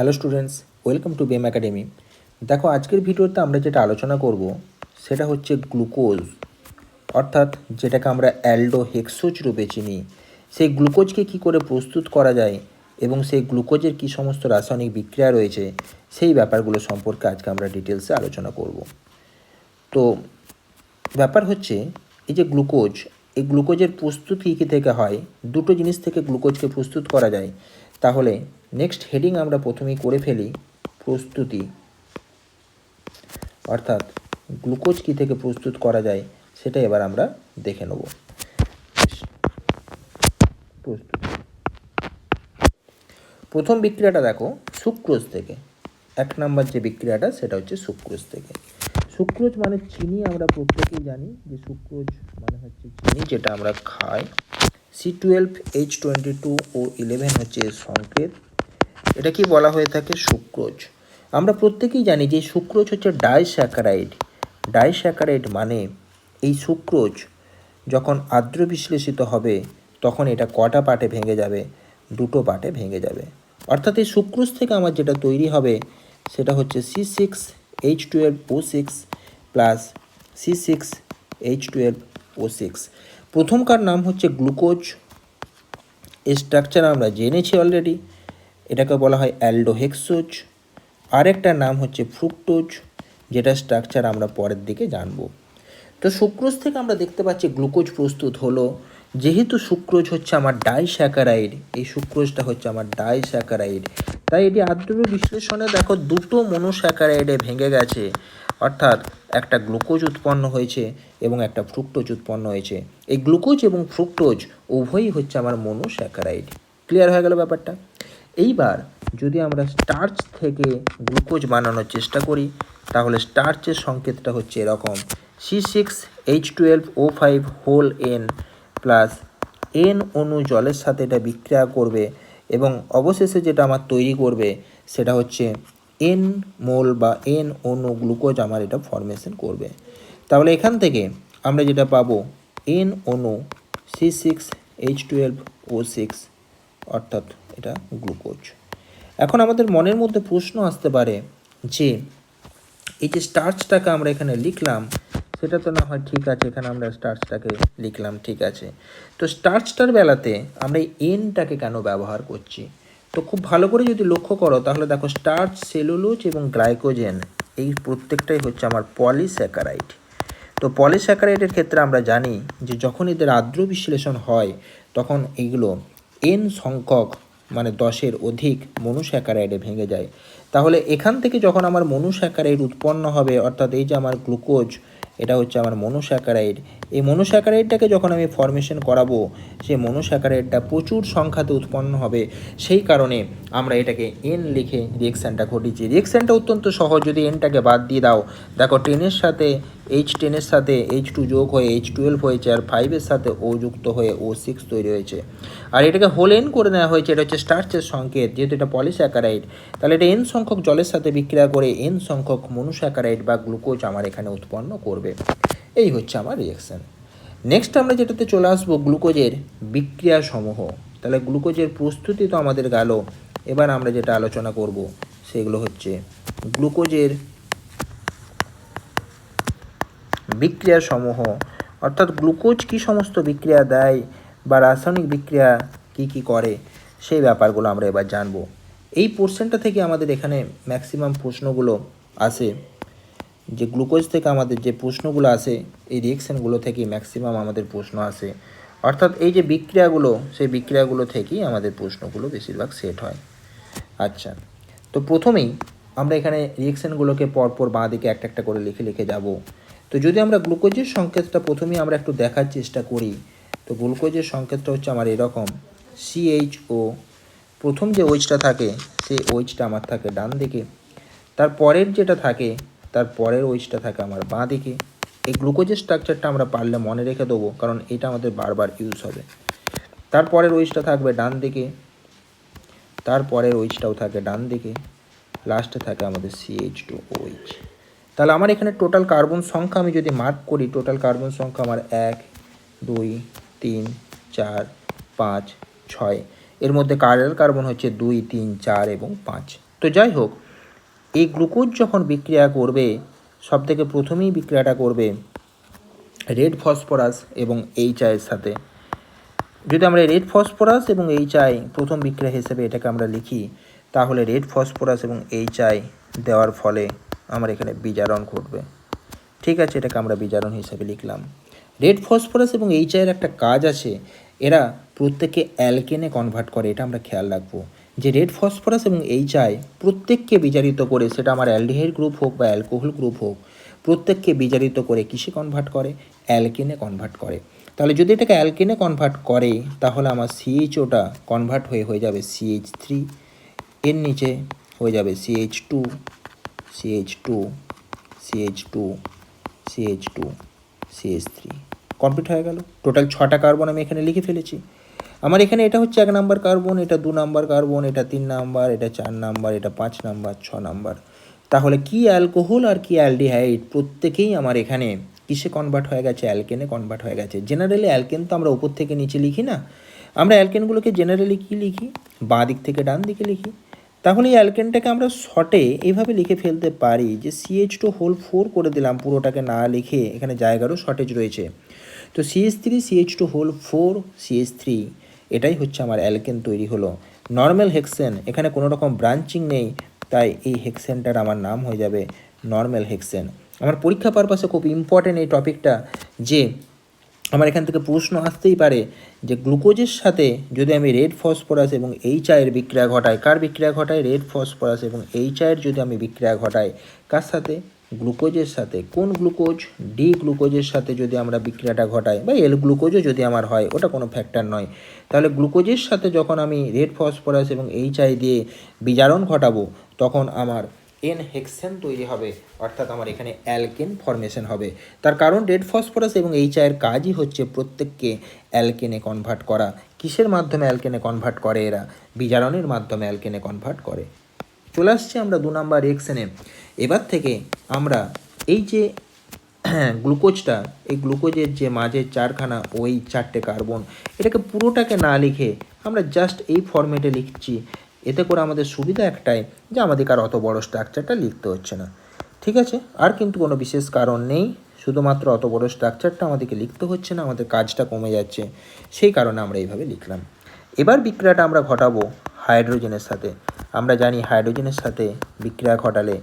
Hello students, welcome to বেম academy. দেখো, আজকের ভিডিওতে আমরা যেটা আলোচনা করব সেটা হচ্ছে গ্লুকোজ, অর্থাৎ যেটাকে আমরা অ্যালডোহেক্সোজ রূপে চিনি। সেই গ্লুকোজকে কী করে প্রস্তুত করা যায় এবং সেই গ্লুকোজের কী সমস্ত রাসায়নিক বিক্রিয়া রয়েছে সেই ব্যাপারগুলো সম্পর্কে আজকে আমরা ডিটেলসে আলোচনা করব। তো ব্যাপার হচ্ছে, এই যে গ্লুকোজ, এই গ্লুকোজের প্রস্তুত কী কী থেকে হয়, দুটো জিনিস থেকে গ্লুকোজকে প্রস্তুত করা যায়। তাহলে নেক্সট হেডিং আমরা প্রথমেই করে ফেলি প্রস্তুতি, অর্থাৎ গ্লুকোজ কী থেকে প্রস্তুত করা যায় সেটা এবার আমরা দেখে নেব। প্রস্তুতি, প্রথম বিক্রিয়াটা দেখো সুক্রোজ থেকে। 1 নম্বর যে বিক্রিয়াটা সেটা হচ্ছে সুক্রোজ থেকে। সুক্রোজ মানে চিনি, আমরা প্রত্যেকেই জানি যে সুক্রোজ মানে হচ্ছে চিনি যেটা আমরা খাই। C12H22O11 হচ্ছে এর সংকেত। এটা কি বলা হয়ে থাকে? সুক্রোজ। আমরা প্রত্যেকেই জানি যে সুক্রোজ হচ্ছে ডাইস্যাকারাইড। ডাইস্যাকারাইড মানে এই সুক্রোজ যখন আর্দ্র বিশ্লেষিত হবে তখন এটা কটা পার্টে ভেঙে যাবে? দুটো পার্টে ভেঙে যাবে। অর্থাৎ এই সুক্রোজ থেকে আমার যেটা তৈরি হবে সেটা হচ্ছে C6H12O6 প্লাস C6H12O6। প্রথমকার নাম হচ্ছে গ্লুকোজ। এর স্ট্রাকচার আমরা জেনেছি অলরেডি, এটাকে বলা হয় অ্যালডোহেক্সোজ। আরেকটার নাম হচ্ছে ফ্রুক্টোজ, যেটা স্ট্রাকচার আমরা পরের দিকে জানব। তো সুক্রোজ থেকে আমরা দেখতে পাচ্ছি গ্লুকোজ প্রস্তুত হলো। যেহেতু সুক্রোজ হচ্ছে আমার ডাইস্যাকারাইড, এই সুক্রোজটা হচ্ছে আমার ডাইস্যাকারাইড, তাই এটি আর্দ্র বিশ্লেষণে দেখো দুটো মনোস্যাকারাইডে ভেঙে গেছে, অর্থাৎ একটা গ্লুকোজ উৎপন্ন হয়েছে এবং একটা ফ্রুক্টোজ উৎপন্ন হয়েছে। এই গ্লুকোজ এবং ফ্রুক্টোজ উভয়ই হচ্ছে আমার মনোস্যাকারাইড। ক্লিয়ার হয়ে গেল ব্যাপারটা? এইবার যদি আমরা স্টার্চ থেকে গ্লুকোজ বানানোর চেষ্টা করি তাহলে স্টার্চের সংকেতটা হচ্ছে এরকম, C6H12O5 whole N plus N অণু জলের সাথে এটা বিক্রিয়া করবে এবং অবশেষে যেটা আমার তৈরি করবে সেটা হচ্ছে N মোল বা N অণু গ্লুকোজ আমার এটা ফরমেশন করবে। তাহলে এখান থেকে আমরা যেটা পাবো N অণু C6H12O6, অর্থাৎ এটা গ্লুকোজ। এখন আমাদের মনের মধ্যে প্রশ্ন আসতে পারে যে এই যে স্টার্চটাকে আমরা এখানে লিখলাম সেটা তো না হয় ঠিক আছে, এখানে আমরা স্টার্চটাকে লিখলাম ঠিক আছে, তো স্টার্চটার বেলাতে আমরা এই এনটাকে কেন ব্যবহার করছি? তো খুব ভালো করে যদি লক্ষ্য করো তাহলে দেখো স্টার্চ, সেলুলোজ এবং গ্লাইকোজেন এই প্রত্যেকটাই হচ্ছে আমার পলিস্যাকারাইড। তো পলিস্যাকারাইডের ক্ষেত্রে আমরা জানি যে যখন এদের আর্দ্র বিশ্লেষণ হয় তখন এইগুলো এন সংখ্যক মানে 10-এর অধিক মনোস্যাকারাইডে ভেঙে যায়। তাহলে এখান থেকে যখন আমার মনোস্যাকারাইড উৎপন্ন হবে, অর্থাৎ এই যে আমার গ্লুকোজ, এটা হচ্ছে আমার মনোস্যাকারাইড, এই মনোস্যাকারাইডটাকে যখন আমি ফরমেশন করাবো সেই মনোস্যাকারাইডটা প্রচুর সংখ্যাতে উৎপন্ন হবে। সেই কারণে আমরা এটাকে এন লিখে রিয়েকশানটা ঘটিয়েছি। রিয়েকশানটা অত্যন্ত সহজ, যদি এনটাকে বাদ দিয়ে দাও, দেখো 10-এর সাথে H10-এর সাথে H2 যোগ হয়ে H12 হয়েছে, আর 5-এর সাথে O যুক্ত হয়ে O6 তৈরি হয়েছে। আর এটাকে হোল এন করে নেওয়া হয়েছে, এটা হচ্ছে স্টার্চের সংকেত, যেহেতু এটা পলিস্যাকারাইড তাহলে এটা এন সংখ্যক জলের সাথে বিক্রিয়া করে এন সংখ্যক মনোস্যাকারাইড বা গ্লুকোজ আমার এখানে উৎপন্ন করবে। এই হচ্ছে আমার রিয়েকশান। নেক্সট আমরা যেটাতে চলে আসবো গ্লুকোজের বিক্রিয়া সমূহ। তাহলে গ্লুকোজের প্রস্তুতি তো আমাদের গেল, এবার আমরা যেটা আলোচনা করব সেগুলো হচ্ছে গ্লুকোজের বিক্রিয়া সমূহ, অর্থাৎ গ্লুকোজ কী সমস্ত বিক্রিয়া দেয় বা রাসায়নিক বিক্রিয়া কি কি করে সেই ব্যাপারগুলো আমরা এবার জানব। এই পোর্শনটা থেকে আমাদের এখানে ম্যাক্সিমাম প্রশ্নগুলো আসে, যে গ্লুকোজ থেকে আমাদের যে প্রশ্নগুলো আসে এই রিয়েকশানগুলো থেকেই ম্যাক্সিমাম আমাদের প্রশ্ন আসে, অর্থাৎ এই যে বিক্রিয়াগুলো সেই বিক্রিয়াগুলো থেকেই আমাদের প্রশ্নগুলো বেশিরভাগ সেট হয়। আচ্ছা, তো প্রথমেই আমরা এখানে রিয়েকশানগুলোকে পরপর বাঁ দিকে একটা একটা করে লিখে লিখে যাব। তো যদি আমরা গ্লুকোজের সংকেতটা প্রথমেই আমরা একটু দেখার চেষ্টা করি, তো গ্লুকোজের সংকেতটা হচ্ছে আমার এরকম, CHO, প্রথম যে ওইচটা থাকে সেই ওইচটা আমার থাকে ডান দিকে, তারপরের যেটা থাকে তার পরের ওইচটা থাকে আমার বাঁ দিকে। এই গ্লুকোজের স্ট্রাকচারটা আমরা পারলে মনে রেখে দেবো, কারণ এটা আমাদের বারবার ইউজ হবে। তারপরের ওইচটা থাকবে ডান দিকে, তারপরের ওইচটাও থাকে ডান দিকে, লাস্টে থাকে আমাদের CH2OH। তাহলে আমার এখানে টোটাল কার্বন সংখ্যা আমি যদি মার্ক করি, টোটাল কার্বন সংখ্যা আমার 1 2 3 4 5 6, এর মধ্যে কার্বন হচ্ছে 2 3 4 এবং 5। তো যাই হোক, এই গ্লুকোজ যখন বিক্রিয়া করবে সবথেকে প্রথমেই বিক্রিয়াটা করবে রেড ফসফরাস এবং এইচআইয়ের সাথে। যদি আমরা রেড ফসফরাস এবং এইচআই প্রথম বিক্রিয়া হিসেবে এটাকে আমরা লিখি, তাহলে রেড ফসফরাস এবং এইচআই দেওয়ার ফলে আমার এখানে বিজারণ ঘটবে। ঠিক আছে, এটাকে আমরা বিজারণ হিসেবে লিখলাম। রেড ফসফরাস এবং এইচআইয়ের একটা কাজ আছে, এরা প্রত্যেককে অ্যালকেনে কনভার্ট করে। এটা আমরা খেয়াল রাখবো যে রেড ফসফরাস এবং এইচআই প্রত্যেককে বিজারিত করে, সেটা আমার অ্যালডিহাইড গ্রুপ হোক বা অ্যালকোহল গ্রুপ হোক, প্রত্যেককে বিজারিত করে কিসে কনভার্ট করে? অ্যালকেনে কনভার্ট করে। তাহলে যদি এটাকে অ্যালকেনে কনভার্ট করে, তাহলে আমার সিএইচওটা কনভার্ট হয়ে যাবে CH3, এর নিচে হয়ে যাবে CH2, CH2, CH2, CH2, CH3, complete হয়ে গেল। টোটাল 6টা কার্বন আমি এখানে লিখে ফেলেছি। আমার এখানে এটা হচ্ছে 1 নাম্বার কার্বন, এটা 2 নাম্বার কার্বন, এটা 3 নাম্বার, এটা 4 নাম্বার, এটা 5 নাম্বার, 6 নাম্বার। তাহলে কি অ্যালকোহল আর কি অ্যালডিহাইড প্রত্যেকেই আমার এখানে কিসে কনভার্ট হয়ে গেছে? অ্যালকেনে কনভার্ট হয়ে গেছে। জেনারেলি অ্যালকেন তো আমরা উপর থেকে নিচে লিখি না, আমরা অ্যালকেনগুলোকে জেনারেলি কী লিখি? বাঁ দিক থেকে ডান দিকে লিখি। তাহলে এই অ্যালকেনটাকে আমরা শর্টে এইভাবে লিখে ফেলতে পারি যে CH2 করে দিলাম, পুরোটাকে না লিখে, এখানে জায়গারও শর্টেজ রয়েছে। তো CH3 CH2 CH3, এটাই হচ্ছে আমার অ্যালকেন তৈরি হলো। নর্মাল হেক্সেন, এখানে কোনো রকম ব্রাঞ্চিং নেই, তাই এই হেক্সেনটার আমার নাম হয়ে যাবে নর্মাল হেক্সেন। আমার পরীক্ষা পারপাসে খুব ইম্পর্টেন্ট এই টপিকটা, যে আমার এখান থেকে প্রশ্ন আসতেই পারে যে গ্লুকোজের সাথে যদি আমি রেড ফসফরাস এবং এইচআইয়ের বিক্রিয়া ঘটাই, কার বিক্রিয়া ঘটাই? রেড ফসফরাস এবং এইচআইয়ের যদি আমি বিক্রিয়া ঘটাই, কার সাথে? গ্লুকোজের সাথে। কোন গ্লুকোজ? ডি গ্লুকোজের সাথে যদি আমরা বিক্রিয়াটা ঘটাই, বা এল গ্লুকোজও যদি আমার হয়, ওটা কোনো ফ্যাক্টর নয়। তাহলে গ্লুকোজের সাথে যখন আমি রেড ফসফরাস এবং এইচআই দিয়ে বিজারণ ঘটাবো, তখন আমার এন হেক্সেন তৈরি হবে, অর্থাৎ আমার এখানে অ্যালকেন ফরমেশন হবে। তার কারণ রেড ফসফরাস এবং এইচআইয়ের কাজই হচ্ছে প্রত্যেককে অ্যালকেনে কনভার্ট করা। কিসের মাধ্যমে অ্যালকেনে কনভার্ট করে এরা? বিজারণের মাধ্যমে অ্যালকেনে কনভার্ট করে। চলে আসছে আমরা 2 নাম্বার রিঅ্যাকশনে। এবার থেকে আমরা এই যে গ্লুকোজটা, এই গ্লুকোজের যে মাঝে 4খানা ওই 4টে কার্বন, এটাকে পুরোটাকে না লিখে আমরা জাস্ট এই ফরম্যাটে লিখছি। এতে করে আমাদের সুবিধা একটাই, যে আমাদের আর অত বড় স্ট্রাকচারটা লিখতে হচ্ছে না। ঠিক আছে, আর কিন্তু কোনো বিশেষ কারণ নেই, শুধুমাত্র অত বড় স্ট্রাকচারটা আমাদেরকে লিখতে হচ্ছে না, আমাদের কাজটা কমে যাচ্ছে, সেই কারণে আমরা এইভাবে লিখলাম। এবার বিক্রিয়াটা আমরা ঘটাবো হাইড্রোজেনের সাথে। আমরা জানি হাইড্রোজেনের সাথে বিক্রিয়া ঘটালে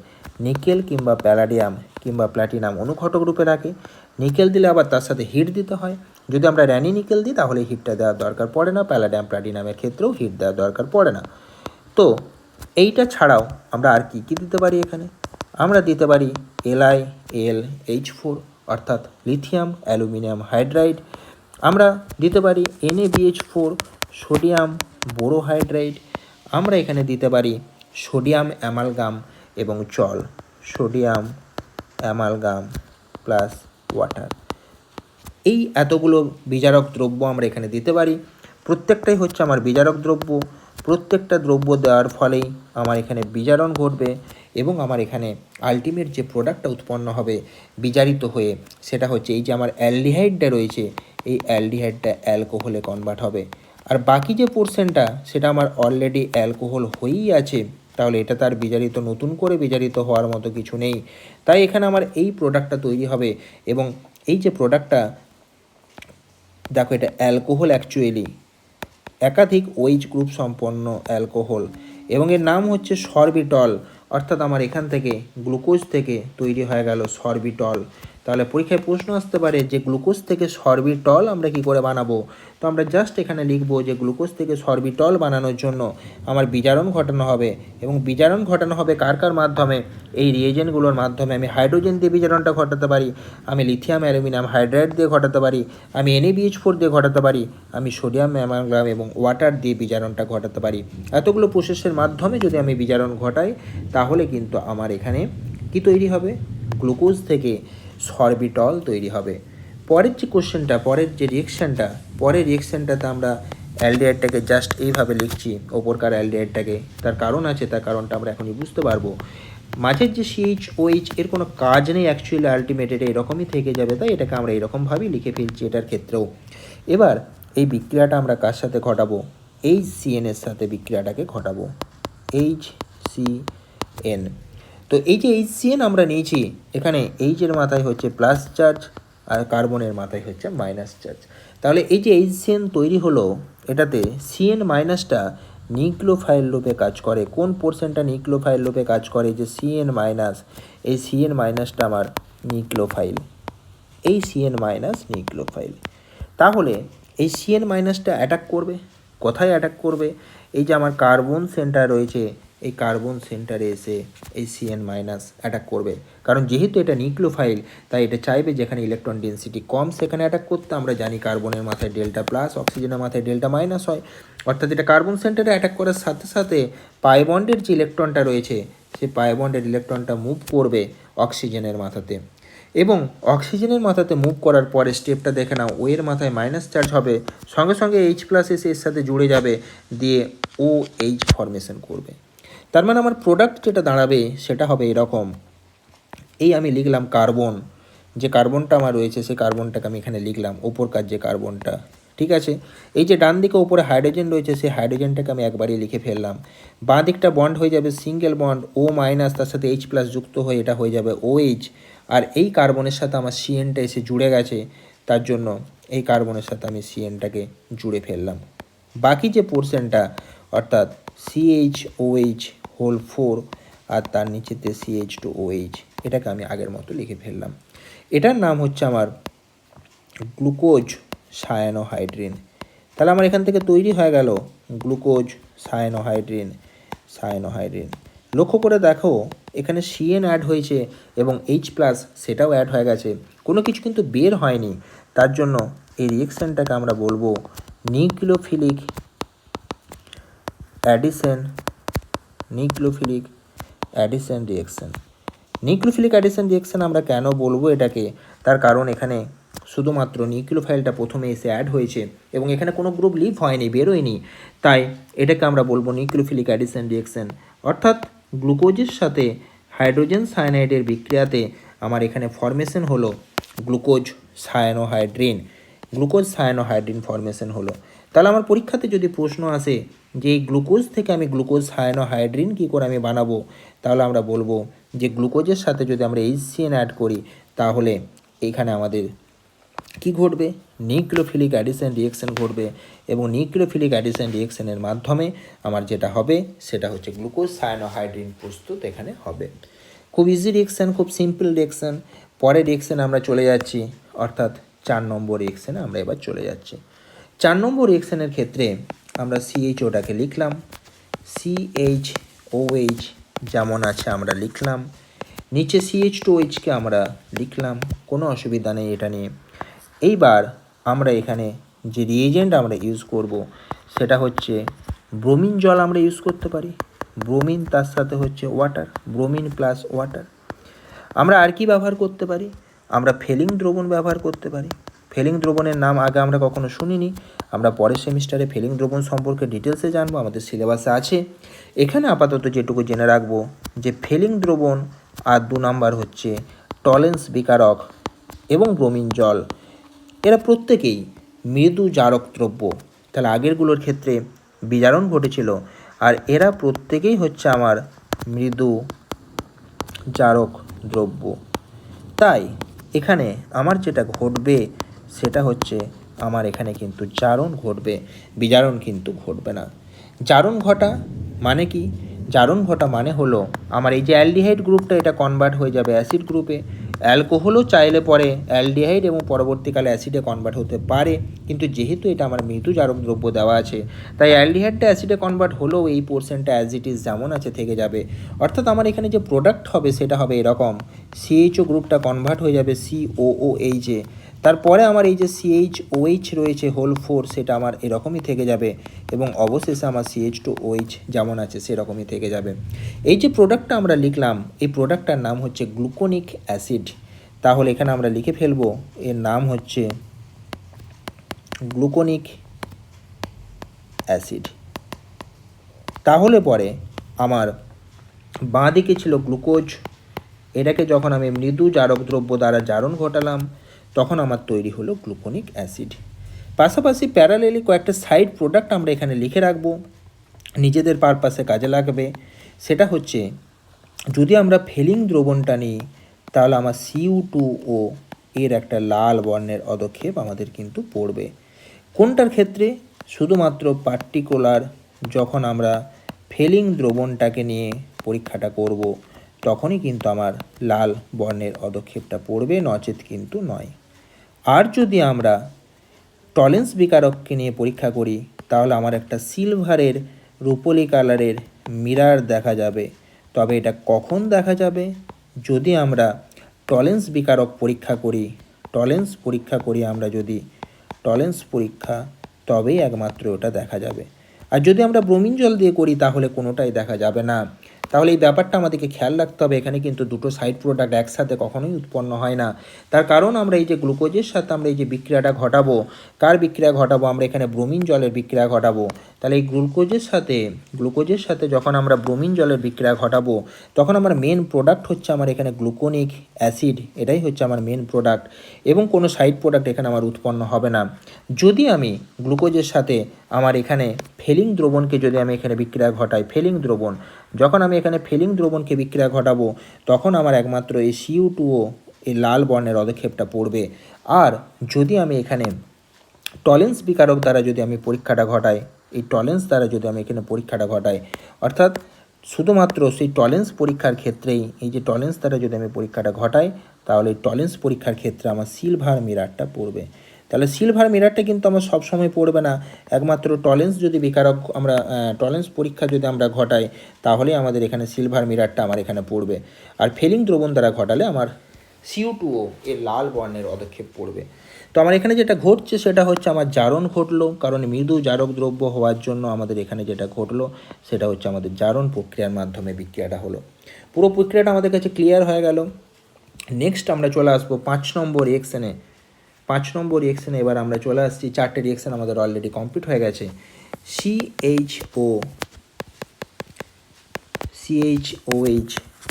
নিকেল কিংবা প্যালাডিয়াম কিংবা প্ল্যাটিনাম অনুঘটক রূপে রাখে। নিকেল দিলে আবার তার সাথে হিট দিতে হয়। যদি আমরা র্যানি নিকেল দিই, তাহলে হিটটা দেওয়ার দরকার পড়ে না। প্যালাডিয়াম প্ল্যাটিনামের ক্ষেত্রেও হিট দেওয়ার দরকার পড়ে না। তো এইটা ছাড়াও আমরা আর কি দিতে পারি এখানে? আমরা দিতে পারি LiAlH4, অর্থাৎ লিথিয়াম অ্যালুমিনিয়াম হাইড্রাইড। আমরা দিতে পারি NaBH4, সোডিয়াম বোরোহাইড্রাইড। আমরা এখানে দিতে পারি সোডিয়াম অ্যামালগাম এবং জল, সোডিয়াম অ্যামালগাম প্লাস ওয়াটার। এই এতগুলো বিজারক দ্রব্য আমরা এখানে দিতে পারি। প্রত্যেকটাই হচ্ছে আমার বিজারক দ্রব্য। প্রত্যেকটা দ্রব্য দেওয়ার ফলেই আমার এখানে বিজারণ ঘটবে, এবং আমার এখানে আলটিমেট যে প্রোডাক্টটা উৎপন্ন হবে বিজারিত হয়ে, সেটা হচ্ছে এই যে আমার অ্যালডিহাইডটা রয়েছে, এই অ্যালডিহাইডটা অ্যালকোহলে কনভার্ট হবে। আর বাকি যে পোর্শনটা, সেটা আমার অলরেডি অ্যালকোহল হয়েই আছে, তাহলে এটা তার বিজারিত, নতুন করে বিজারিত হওয়ার মতো কিছু নেই। তাই এখানে আমার এই প্রোডাক্টটা তৈরি হবে, এবং এই যে প্রোডাক্টটা, দেখো এটা অ্যালকোহল, অ্যাকচুয়ালি একাধিক ওইচ গ্রুপ সম্পন্ন অ্যালকোহল, এবং এর নাম হচ্ছে সরবিটল। অর্থাৎ আমার এখান থেকে গ্লুকোজ থেকে তৈরি হয়ে গেল সরবিটল। তাহলে পরীক্ষায় প্রশ্ন আসতে পারে যে গ্লুকোজ থেকে সরবিটল আমরা কি করে বানাবো? তো আমরা জাস্ট এখানে লিখবো যে গ্লুকোজ থেকে সরবিটল বানানোর জন্য আমার বিজারণ ঘটানো হবে, এবং বিজারণ ঘটানো হবে কার কার মাধ্যমে? এই রিয়েজেন্টগুলোর মাধ্যমে। আমি হাইড্রোজেন দিয়ে বিজারণটা ঘটাতে পারি, আমি লিথিয়াম অ্যালুমিনিয়াম হাইড্রাইড দিয়ে ঘটাতে পারি, আমি NaBH4 দিয়ে ঘটাতে পারি, আমি সোডিয়াম অ্যামালগাম এবং ওয়াটার দিয়ে বিজারণটা ঘটাতে পারি। এতগুলো প্রসেসের মাধ্যমে যদি আমি বিজারণ ঘটাই, তাহলে কিন্তু আমার এখানে কি তৈরি হবে? গ্লুকোজ থেকে সরবিটল তৈরি হবে। পরের যে কোশ্চেনটা, পরের যে রিয়েকশনটাতে আমরা অ্যালডিহাইডটাকে জাস্ট এইভাবে লিখছি, ওপরকার অ্যালডিহাইডটাকে। তার কারণ আছে, তার কারণটা আমরা এখনই বুঝতে পারবো। মাঝের যে CHOH, এর কোনো কাজ নেই অ্যাকচুয়ালি, আলটিমেট এটা এরকমই থেকে যাবে, তাই এটাকে আমরা এরকমভাবেই লিখে ফেলছি এটার ক্ষেত্রেও। এবার এই বিক্রিয়াটা আমরা কার সাথে ঘটাবো? HCN এর সাথে বিক্রিয়াটাকে ঘটাবো। HCN N. তো এই যে HCN আমরা নিয়েছি, এখানে এইচের মাথায় হচ্ছে প্লাস চার্জ আর কার্বনের মাথায় হচ্ছে মাইনাস চার্জ। তাহলে এই যে HCN তৈরি হলো, এটাতে CN মাইনাসটা নিউক্লিওফাইল রূপে কাজ করে। কোন পোর্শনটা নিউক্লিওফাইল রূপে কাজ করে? যে CN মাইনাস, এই CN মাইনাসটা আমার নিউক্লিওফাইল, এই CN মাইনাস নিউক্লিওফাইল। তাহলে এই CN মাইনাসটা অ্যাটাক করবে, কোথায় অ্যাটাক করবে? এই যে আমার কার্বন সেন্টার রয়েছে, এই কার্বন সেন্টারে এসে এই CN মাইনাস অ্যাটাক করবে। কারণ যেহেতু এটা নিউক্লিওফাইল, তাই এটা চাইবে যেখানে ইলেকট্রন ডেন্সিটি কম সেখানে অ্যাটাক করতে। আমরা জানি কার্বনের মাথায় ডেল্টা প্লাস, অক্সিজেনের মাথায় ডেল্টা মাইনাস হয়। অর্থাৎ এটা কার্বন সেন্টারে অ্যাটাক করার সাথে সাথে পাই বন্ডের যে ইলেকট্রনটা রয়েছে, সেই পাই বন্ডের ইলেকট্রনটা মুভ করবে অক্সিজেনের মাথাতে, এবং অক্সিজেনের মাথাতে মুভ করার পরে স্টেপটা দেখে নাও, ও এর মাথায় মাইনাস চার্জ হবে, সঙ্গে সঙ্গে H প্লাস এসে এর সাথে জুড়ে যাবে, দিয়ে OH ফরমেশন করবে। তার মানে আমার প্রোডাক্ট যেটা দাঁড়াবে সেটা হবে এরকম। এই আমি লিখলাম কার্বন, যে কার্বনটা আমার রয়েছে সেই কার্বনটাকে আমি এখানে লিখলাম, ওপরকার যে কার্বনটা, ঠিক আছে। এই যে ডান দিকে ওপরে হাইড্রোজেন রয়েছে, সেই হাইড্রোজেনটাকে আমি একবারই লিখে ফেললাম। বাঁ দিকটা বন্ড হয়ে যাবে সিঙ্গেল বন্ড, O মাইনাস তার সাথে H প্লাস যুক্ত হয়ে এটা হয়ে যাবে OH। আর এই কার্বনের সাথে আমার CNটা এসে জুড়ে গেছে, তার জন্য এই কার্বনের সাথে আমি CNটাকে জুড়ে ফেললাম। বাকি যে পোর্শনটা, অর্থাৎ CHOH হোল 4 আর তার নিচেতে CH2OH, এটাকে আমি আগের মতো লিখে ফেললাম। এটার নাম হচ্ছে আমার গ্লুকোজ সায়ানোহাইড্রিন। তাহলে আমার এখান থেকে তৈরি হয়ে গেল গ্লুকোজ সায়ানোহাইড্রিন। সায়ানোহাইড্রিন লক্ষ্য করে দেখো, এখানে CN অ্যাড হয়েছে এবং H প্লাস সেটাও অ্যাড হয়ে গেছে, কোনো কিছু কিন্তু বের হয়নি। তার জন্য এই রিয়েকশানটাকে আমরা বলবো nucleophilic addition, nucleophilic addition reaction. Nucleophilic addition reaction আমরা কেন বলবো এটাকে? তার কারণ এখানে শুধুমাত্র নিউক্লিওফাইলটা প্রথমে এসে অ্যাড হয়েছে এবং এখানে কোনো গ্রুপ লিভ হয়নি, বেরোয়নি, তাই এটাকে আমরা বলবো নিউক্লিওফিলিক অ্যাডিশন রিয়েকশান। অর্থাৎ গ্লুকোজের সাথে হাইড্রোজেন সায়ানাইডের বিক্রিয়াতে আমার এখানে ফরমেশন হলো গ্লুকোজ সায়ানোহাইড্রিন। গ্লুকোজ সায়ানোহাইড্রিন ফরমেশন হলো। তাহলে আমার পরীক্ষাতে যদি প্রশ্ন আসে যে এই গ্লুকোজ থেকে আমি গ্লুকোজ সায়ানোহাইড্রিন কী করে আমি বানাবো, তাহলে আমরা বলবো যে গ্লুকোজের সাথে যদি আমরা HCN অ্যাড করি, তাহলে এখানে আমাদের কি ঘটবে? নিউক্লিওফিলিক অ্যাডিশন রিয়েকশন ঘটবে, এবং নিউক্লিওফিলিক অ্যাডিশন রিয়েকশনের মাধ্যমে আমার যেটা হবে সেটা হচ্ছে গ্লুকোজ সায়ানোহাইড্রিন প্রস্তুত এখানে হবে। খুব ইজি রিয়েকশান, খুব সিম্পল রিয়েকশান। পরের রিয়েকশানে আমরা চলে যাচ্ছি, অর্থাৎ 4 নম্বর রিয়েকশানে আমরা এবার চলে যাচ্ছি। 4 নম্বর রিয়েকশানের ক্ষেত্রে আমরা CHOটাকে লিখলাম, CHOH যেমন আছে আমরা লিখলাম, নিচে CH2OHকে আমরা লিখলাম, কোনো অসুবিধা নেই এটা নিয়ে। এইবার আমরা এখানে যে রিয়েজেন্ট আমরা ইউজ করব সেটা হচ্ছে ব্রোমিন জল আমরা ইউজ করতে পারি, ব্রোমিন তার সাথে হচ্ছে ওয়াটার, ব্রোমিন প্লাস ওয়াটার। আমরা আর কি ব্যবহার করতে পারি? আমরা ফেলিং দ্রবণ ব্যবহার করতে পারি। ফেলিং দ্রবণের নাম আগে আমরা কখনো শুনিনি, আমরা পরের সেমিস্টারে ফেলিং দ্রবণ সম্পর্কে ডিটেলসে জানবো, আমাদের সিলেবাসে আছে। এখানে আপাতত যেটুকু জেনে রাখবো যে ফেলিং দ্রবণ আর 2 নাম্বার হচ্ছে টলেন্স বিকারক এবং ব্রোমিন জল, এরা প্রত্যেকেই মৃদু জারক দ্রব্য। তাহলে আগেরগুলোর ক্ষেত্রে বিজারণ ঘটেছিল, আর এরা প্রত্যেকেই হচ্ছে আমার মৃদু জারক দ্রব্য। তাই এখানে আমার যেটা ঘটবে সেটা হচ্ছে আমার এখানে কিন্তু জারণ ঘটবে, বিজারণ কিন্তু ঘটবে না। জারণ ঘটা মানে কি? জারণ ঘটা মানে হলো আমার এই যে অ্যালডিহাইড গ্রুপটা এটা কনভার্ট হয়ে যাবে অ্যাসিড গ্রুপে। অ্যালকোহলও চাইলে পরে অ্যালডিহাইড এবং পরবর্তীকালে অ্যাসিডে কনভার্ট হতে পারে, কিন্তু যেহেতু এটা আমার মৃদু জারক দ্রব্য দেওয়া আছে, তাই অ্যালডিহাইডটা অ্যাসিডে কনভার্ট হলেও এই পোর্শনটা অ্যাজ ইট ইজ যেমন আছে থেকে যাবে। অর্থাৎ আমার এখানে যে প্রোডাক্ট হবে সেটা হবে এরকম, CHO গ্রুপটা কনভার্ট হয়ে যাবে COOH-এ, তারপরে আমার এই যে CHOH রয়েছে হোল 4 সেটা আমার এরকমই থেকে যাবে, এবং অবশেষে আমার CH2OH যেমন আছে সেরকমই থেকে যাবে। এই যে প্রোডাক্টটা আমরা লিখলাম, এই প্রোডাক্টটার নাম হচ্ছে গ্লুকোনিক অ্যাসিড। তাহলে এখানে আমরা লিখে ফেলবো এর নাম হচ্ছে গ্লুকোনিক অ্যাসিড। তাহলে পরে আমার বাঁ দিকে ছিল গ্লুকোজ, এটাকে যখন আমি মৃদু জারক দ্রব্য দ্বারা জারণ ঘটালাম তখন আমার তৈরি হলো গ্লুকোনিক অ্যাসিড। পাশাপাশি প্যারালেলি কয়েকটা সাইড প্রোডাক্ট আমরা এখানে লিখে রাখবো, নিজেদের পারপাসে কাজে লাগবে। সেটা হচ্ছে যদি আমরা ফেলিং দ্রবণটা নিই তাহলে আমার Cu2O এর একটা লাল বর্ণের অধক্ষেপ আমাদের কিন্তু পড়বে। কোনটার ক্ষেত্রে? শুধুমাত্র পার্টিকুলার যখন আমরা ফেলিং দ্রবণটাকে নিয়ে পরীক্ষাটা করব তখনই কিন্তু আমার লাল বর্ণের অধক্ষেপটা পড়বে, নচেত কিন্তু নয়। আর যদি আমরা টলেন্স বিকারককে নিয়ে পরীক্ষা করি তাহলে আমার একটা সিলভারের রুপোলি কালারের মিরার দেখা যাবে। তবে এটা কখন দেখা যাবে? যদি আমরা টলেন্স বিকারক পরীক্ষা করি, টলেন্স পরীক্ষা করি আমরা যদি টলেন্স পরীক্ষা, তবেই একমাত্র ওটা দেখা যাবে। আর যদি আমরা ব্রোমিন জল দিয়ে করি তাহলে কোনোটাই দেখা যাবে না। তাহলে এই ব্যাপারটা আমাদেরকে খেয়াল রাখতে হবে। এখানে কিন্তু দুটো সাইড প্রোডাক্ট একসাথে কখনোই উৎপন্ন হয় না। তার কারণ আমরা এই যে গ্লুকোজের সাথে আমরা এই যে বিক্রিয়াটা ঘটাবো, কার বিক্রিয়া ঘটাবো? আমরা এখানে ব্রোমিন জলের বিক্রিয়া ঘটাবো। তাহলে এই গ্লুকোজের সাথে যখন আমরা ব্রোমিন জলের বিক্রিয়া ঘটাবো তখন আমার মেন প্রোডাক্ট হচ্ছে আমার এখানে গ্লুকোনিক অ্যাসিড, এটাই হচ্ছে আমার মেন প্রোডাক্ট, এবং কোনো সাইড প্রোডাক্ট এখানে আমার উৎপন্ন হবে না। যদি আমি গ্লুকোজের সাথে আমার এখানে ফেলিং দ্রবণকে যদি আমি এখানে বিক্রিয়া ঘটাই, ফেলিং দ্রবণ, যখন আমি এখানে ফেলিং দ্রবণকে বিক্রিয়া ঘটাবো তখন আমার একমাত্র এই Cu2O এই লাল বর্ণের অধক্ষেপটা পড়বে। আর যদি আমি এখানে টলেন্স বিকারক দ্বারা যদি আমি পরীক্ষাটা ঘটাই, এই টলেন্স দ্বারা যদি আমি এখানে পরীক্ষাটা ঘটাই, অর্থাৎ শুধুমাত্র সেই টলেন্স পরীক্ষার ক্ষেত্রেই, এই যে টলেন্স দ্বারা যদি আমি পরীক্ষাটা ঘটাই তাহলে এই টলেন্স পরীক্ষার ক্ষেত্রে আমার সিলভার মিরারটা পড়বে। তাহলে সিলভার মিরারটা কিন্তু আমার সবসময় পড়বে না, একমাত্র টলেন্স যদি বিকারক আমরা টলেন্স পরীক্ষা যদি আমরা ঘটাই তাহলে আমাদের এখানে সিলভার মিরারটা আমার এখানে পড়বে। আর ফেলিং দ্রবণ দ্বারা ঘটালে আমার Cu2O এর লাল বর্ণের অধক্ষেপ পড়বে। তো আমার এখানে যেটা ঘটছে সেটা হচ্ছে আমার জারণ ঘটলো, কারণ মৃদু জারক দ্রব্য হওয়ার জন্য আমাদের এখানে যেটা ঘটলো সেটা হচ্ছে আমাদের জারণ প্রক্রিয়ার মাধ্যমে বিক্রিয়াটা হলো। পুরো প্রক্রিয়াটা আমাদের কাছে ক্লিয়ার হয়ে গেল। নেক্সট আমরা চলে আসবো 5 নম্বর রিয়েকশানে। 5 নম্বর রিয়েকশানে এবার আমরা চলে আসছি, 4টে রিয়েকশান আমাদের অলরেডি কমপ্লিট হয়ে গেছে। CHOH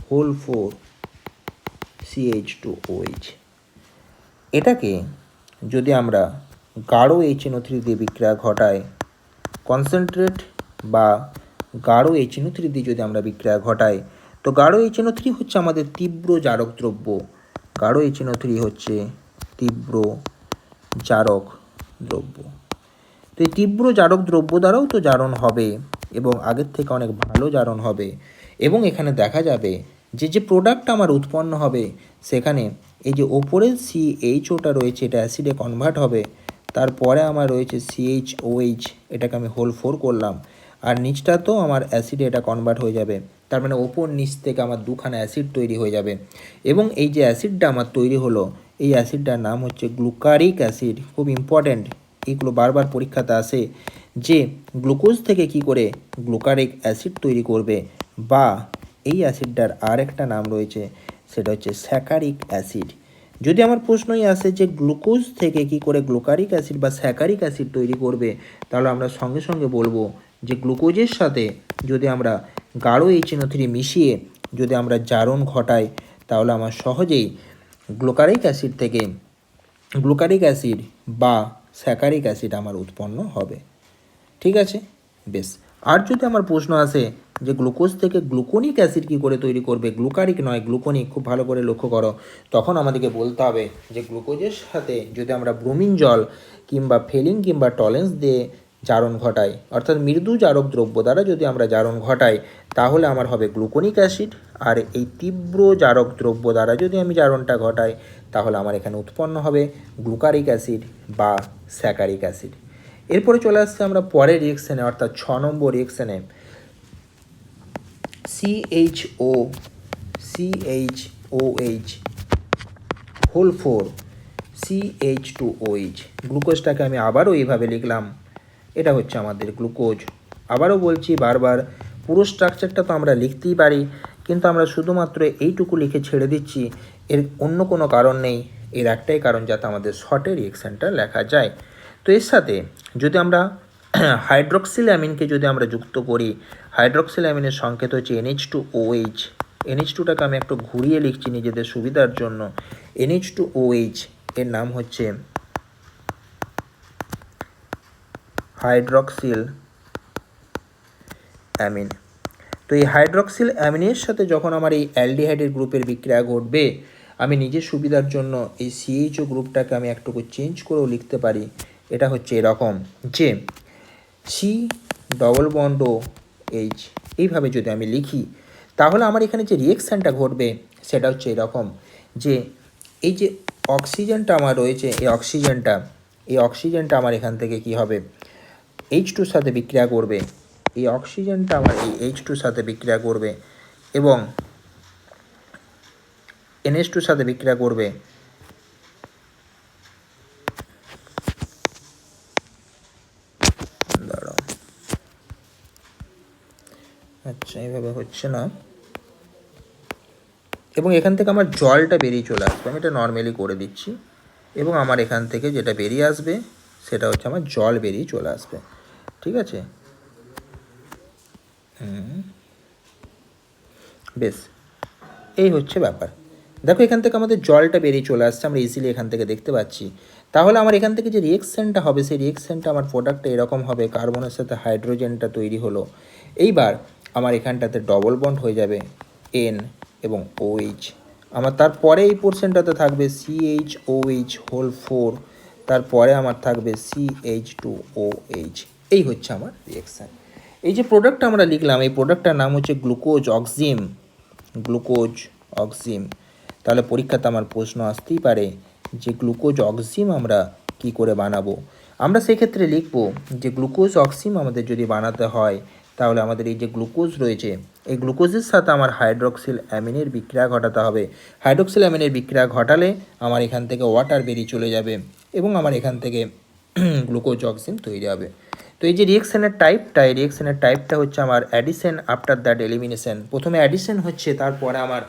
হোল 4 CH2OH, এটাকে যদি আমরা গাঢ় HNO3 দিয়ে বিক্রিয়া ঘটাই, কনসেন্ট্রেট বা গাঢ় HNO3 দিয়ে যদি আমরা বিক্রিয়া ঘটাই, তো গাঢ় HNO3 হচ্ছে আমাদের তীব্র জারক দ্রব্য। গাঢ় HNO3 হচ্ছে তীব্র জারক দ্রব্য। তো এই তীব্র জারক দ্রব্য দ্বারাও তো জারণ হবে এবং আগের থেকে অনেক ভালো জারণ হবে, এবং এখানে দেখা যাবে যে যে প্রোডাক্ট আমার উৎপন্ন হবে সেখানে এই যে ওপরের CHOটা রয়েছে এটা অ্যাসিডে কনভার্ট হবে, তারপরে আমার রয়েছে CHOH, এটাকে আমি হোল 4 করলাম, আর নিচটা তো আমার অ্যাসিডে এটা কনভার্ট হয়ে যাবে। তার মানে ওপর নিচ থেকে আমার দুখানা অ্যাসিড তৈরি হয়ে যাবে, এবং এই যে অ্যাসিডটা আমার তৈরি হলো এই অ্যাসিডটার নাম হচ্ছে গ্লুকারিক অ্যাসিড। খুব ইম্পর্ট্যান্ট, এইগুলো বারবার পরীক্ষাতে আসে যে গ্লুকোজ থেকে কি করে গ্লুকারিক অ্যাসিড তৈরি করবে, বা এই অ্যাসিডটার আর একটা নাম রয়েছে সেটা হচ্ছে স্যাকারিক অ্যাসিড। যদি আমার প্রশ্নই আসে যে গ্লুকোজ থেকে কি করে গ্লুকারিক অ্যাসিড বা স্যাকারিক অ্যাসিড তৈরি করবে, তাহলে আমরা সঙ্গে সঙ্গে বলবো যে গ্লুকোজের সাথে যদি আমরা গাঢ় HNO3 মিশিয়ে যদি আমরা জারণ ঘটাই তাহলে আমার সহজেই গ্লুকারিক অ্যাসিড থেকে গ্লুকারিক অ্যাসিড বা স্যাকারিক অ্যাসিড আমার উৎপন্ন হবে। ঠিক আছে, বেশ। আর যদি আমার প্রশ্ন আসে যে গ্লুকোজ থেকে গ্লুকোনিক অ্যাসিড কী করে তৈরি করবে, গ্লুকারিক নয় গ্লুকোনিক, খুব ভালো করে লক্ষ্য করো, তখন আমাদেরকে বলতে হবে যে গ্লুকোজের সাথে যদি আমরা ব্রোমিন জল কিংবা ফেলিং কিংবা টলেন্স দিয়ে জারণ ঘটাই, অর্থাৎ মৃদু জারক দ্রব্য দ্বারা যদি আমরা জারণ ঘটাই তাহলে আমার হবে গ্লুকোনিক অ্যাসিড, আর এই তীব্র জারক দ্রব্য দ্বারা যদি আমি জারণটা ঘটাই তাহলে আমার এখানে উৎপন্ন হবে গ্লুকারিক অ্যাসিড বা স্যাকারিক অ্যাসিড। এরপরে চলে আসছে আমরা পরের রিয়েকশানে, অর্থাৎ 6 নম্বর রিয়েকশানে। CHOH হোল 4 CH2OH, গ্লুকোজটাকে আমি আবারও এইভাবে লিখলাম, এটা হচ্ছে আমাদের গ্লুকোজ। আবারও বলছি বারবার, পুরো স্ট্রাকচারটা তো আমরা লিখতেই পারি, কিন্তু আমরা শুধুমাত্র এইটুকু লিখে ছেড়ে দিচ্ছি, এর অন্য কোনো কারণ নেই, এর একটাই কারণ যাতে আমাদের শর্টে রিয়েকশানটা লেখা যায়। তো এর সাথে যদি আমরা হাইড্রক্সিল অ্যামিনকে যদি আমরা যুক্ত করি, হাইড্রক্সিল অ্যামিনের সংকেত হচ্ছে NH2OH। NH2টাকে আমি একটু ঘুরিয়ে লিখছি নিজেদের সুবিধার জন্য। NH2OH এর নাম হচ্ছে হাইড্রক্সিল অ্যামিন। তো এই হাইড্রক্সিল অ্যামিনের সাথে যখন আমার এই অ্যালডিহাইডের গ্রুপের বিক্রিয়া ঘটবে, আমি নিজের সুবিধার জন্য এই সিএইচও গ্রুপটাকে আমি একটুকু চেঞ্জ করেও লিখতে পারি। এটা হচ্ছে এরকম যে C double bond O H, এইভাবে যদি আমি লিখি তাহলে আমার এখানে যে রিয়েকশানটা ঘটবে সেটা হচ্ছে এরকম যে এই যে অক্সিজেনটা আমার রয়েছে, এই অক্সিজেনটা আমার এখান থেকে কি হবে, H2 সাথে বিক্রিয়া করবে। এই অক্সিজেনটা আমার এই H2 সাথে বিক্রিয়া করবে এবং NH2 সাথে বিক্রিয়া করবে। আচ্ছা, এইভাবে হচ্ছে না, এবং এখান থেকে আমার জলটা বেরিয়ে চলে আসবে। আমি এটা নর্মালি করে দিচ্ছি এবং আমার এখান থেকে যেটা বেরিয়ে আসবে সেটা হচ্ছে আমার জল বেরিয়ে চলে আসবে। ঠিক আছে, বেশ, এই হচ্ছে ব্যাপার। দেখো এখান থেকে আমাদের জলটা বেরিয়ে চলে আসছে, আমরা ইজিলি এখান থেকে দেখতে পাচ্ছি। তাহলে আমার এখান থেকে যে রিয়েকশানটা হবে সেই রিয়েকশানটা আমার প্রোডাক্টটা এরকম হবে, কার্বনের সাথে হাইড্রোজেনটা তৈরি হলো। এইবার আমার এখানটাতে ডবল বন্ড হয়ে যাবে এন এবং OH। আমার তারপরে এই পোর্শনটাতে থাকবে CHOH হোল 4, তারপরে আমার থাকবে CH2OH। এই হচ্ছে আমার রিয়েকশান। এই যে প্রোডাক্টটা আমরা লিখলাম, এই প্রোডাক্টটার নাম হচ্ছে গ্লুকোজ অক্সিম। তাহলে পরীক্ষাতে আমার প্রশ্ন আসতেই পারে যে গ্লুকোজ অক্সিম আমরা কি করে বানাবো। আমরা সেক্ষেত্রে লিখব যে গ্লুকোজ অক্সিম আমাদের যদি বানাতে হয় তাহলে আমাদের এই যে গ্লুকোজ রয়েছে, এই গ্লুকোজের সাথে আমার হাইড্রক্সিল অ্যামিনের বিক্রিয়া ঘটাতে হবে। হাইড্রক্সিল অ্যামিনের বিক্রিয়া ঘটালে আমার এখান থেকে ওয়াটার বেরিয়ে চলে যাবে এবং আমার এখান থেকে গ্লুকোজ অক্সিম তৈরি হবে। তো এই যে রিয়েকশনের টাইপটা হচ্ছে আমার অ্যাডিশন আফটার দ্যাট এলিমিনেশন। প্রথমে অ্যাডিশন হচ্ছে, তারপরে আমার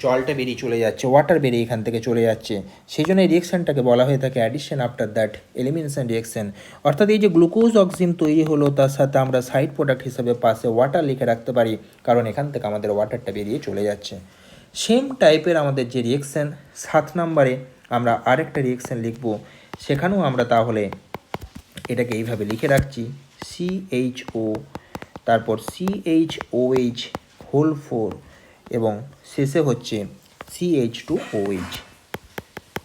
জলটা বেরিয়ে চলে যাচ্ছে, ওয়াটার বেরিয়ে এখান থেকে চলে যাচ্ছে, সেই জন্য এই রিয়েকশনটাকে বলা হয়ে থাকে addition after that elimination reaction. অর্থাৎ এই যে গ্লুকোজ অক্সিম তৈরি হলো তার সাথে আমরা সাইড প্রোডাক্ট হিসেবে পাশে ওয়াটার লিখে রাখতে পারি, কারণ এখান থেকে আমাদের ওয়াটারটা বেরিয়ে চলে যাচ্ছে। সেম টাইপের আমাদের যে রিয়েকশন 7 নম্বরে আমরা আরেকটা রিয়েকশন লিখব, সেখানেও আমরা তাহলে এটাকে এইভাবে লিখে রাখছি CHO, তারপর CHOH হোল 4 এবং শেষে হচ্ছে CH2OH।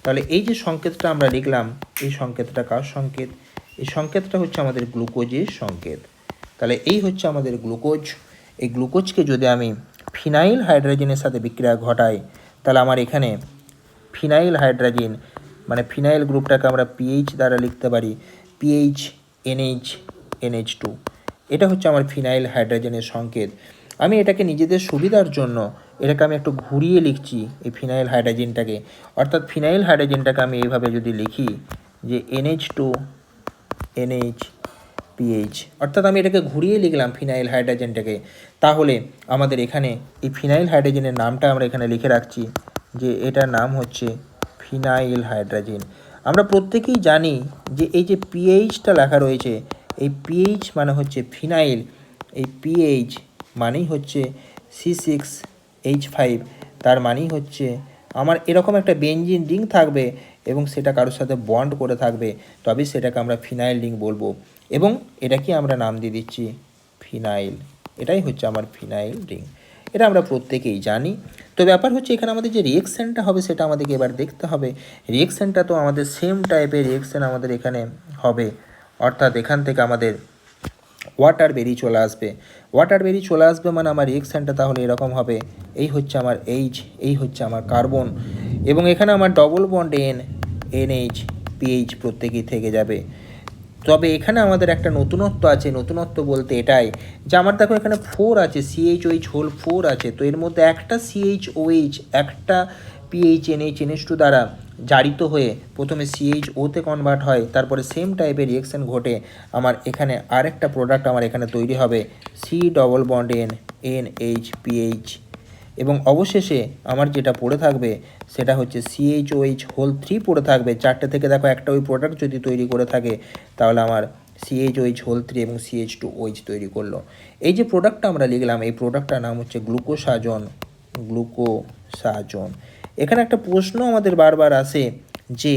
তাহলে এই যে সংকেতটা আমরা লিখলাম, এই সংকেতটা কার সংকেত? এই সংকেতটা হচ্ছে আমাদের গ্লুকোজের সংকেত। তাহলে এই হচ্ছে আমাদের গ্লুকোজ। এই গ্লুকোজকে যদি আমি ফিনাইল হাইড্রোজেনের সাথে বিক্রিয়া ঘটাই তাহলে আমার এখানে ফিনাইল হাইড্রোজেন মানে ফিনাইল গ্রুপটাকে আমরা PH দ্বারা লিখতে পারি, PH NH2। এটা হচ্ছে আমার ফিনাইল হাইড্রোজেনের সংকেত। আমি এটাকে নিজেদের সুবিধার জন্য এটাকে আমি একটু ঘুরিয়ে লিখছি এই ফিনাইল হাইড্রোজেনটাকে। অর্থাৎ ফিনাইল হাইড্রোজেনটাকে আমি এইভাবে যদি লিখি যে NH2 NH অর্থাৎ আমি এটাকে ঘুরিয়ে লিখলাম ফিনাইল হাইড্রোজেনটাকে। তাহলে আমাদের এখানে এই ফিনাইল হাইড্রোজেনের নামটা আমরা এখানে লিখে রাখছি যে এটার নাম হচ্ছে ফিনাইল হাইড্রোজেন। আমরা প্রত্যেকেই জানি যে এই যে পিএইচটা লেখা রয়েছে, এই পিএইচ মানে হচ্ছে ফিনাইল, এই পিএইচ মানেই হচ্ছে C6H5, তার মানেই হচ্ছে আমার এরকম একটা বেনজিন রিং থাকবে এবং সেটা কারোর সাথে বন্ড করে থাকবে, তবে সেটাকে আমরা ফিনাইল রিং বলবো এবং এটাকে আমরা নাম দিয়ে দিচ্ছি ফিনাইল। এটাই হচ্ছে আমার ফিনাইল রিং, এটা আমরা প্রত্যেকেই জানি। তো ব্যাপার হচ্ছে এখানে আমাদের যে রিয়েকশানটা হবে সেটা আমাদেরকে এবার দেখতে হবে। রিয়েকশানটা তো আমাদের সেম টাইপের রিয়েকশান আমাদের এখানে হবে, অর্থাৎ এখান থেকে আমাদের ওয়াটার বেরিয়ে চলে আসবে মানে আমার রিয়েকশানটা তাহলে এরকম হবে, এই হচ্ছে আমার H, এই হচ্ছে আমার কার্বন এবং এখানে আমার ডবল বন্ড NH PH প্রত্যেকেই থেকে যাবে। তবে এখানে আমাদের একটা নতুনত্ব আছে, নতুনত্ব বলতে এটাই যে আমার দেখো এখানে 4 আছে, CHOH হোল 4 আছে, তো এর মধ্যে একটা CHOH একটা PH NH2 দ্বারা জারিত হয়ে প্রথমে CHOতে কনভার্ট হয়, তারপরে সেম টাইপের রিয়েকশান ঘটে আমার এখানে আরেকটা প্রোডাক্ট আমার এখানে তৈরি হবে C ডবল বন্ড NHPH এবং অবশেষে আমার যেটা পড়ে থাকবে সেটা হচ্ছে CHOH হোল 3 পড়ে থাকবে। 4টে থেকে দেখো একটা ওই প্রোডাক্ট যদি তৈরি করে থাকে তাহলে আমার CHOH হোল 3 এবং CH2OH তৈরি করলো। এই যে প্রোডাক্টটা আমরা লিখলাম এই প্রোডাক্টটার নাম হচ্ছে গ্লুকোসাজন। এখানে একটা প্রশ্ন আমাদের বারবার আসে যে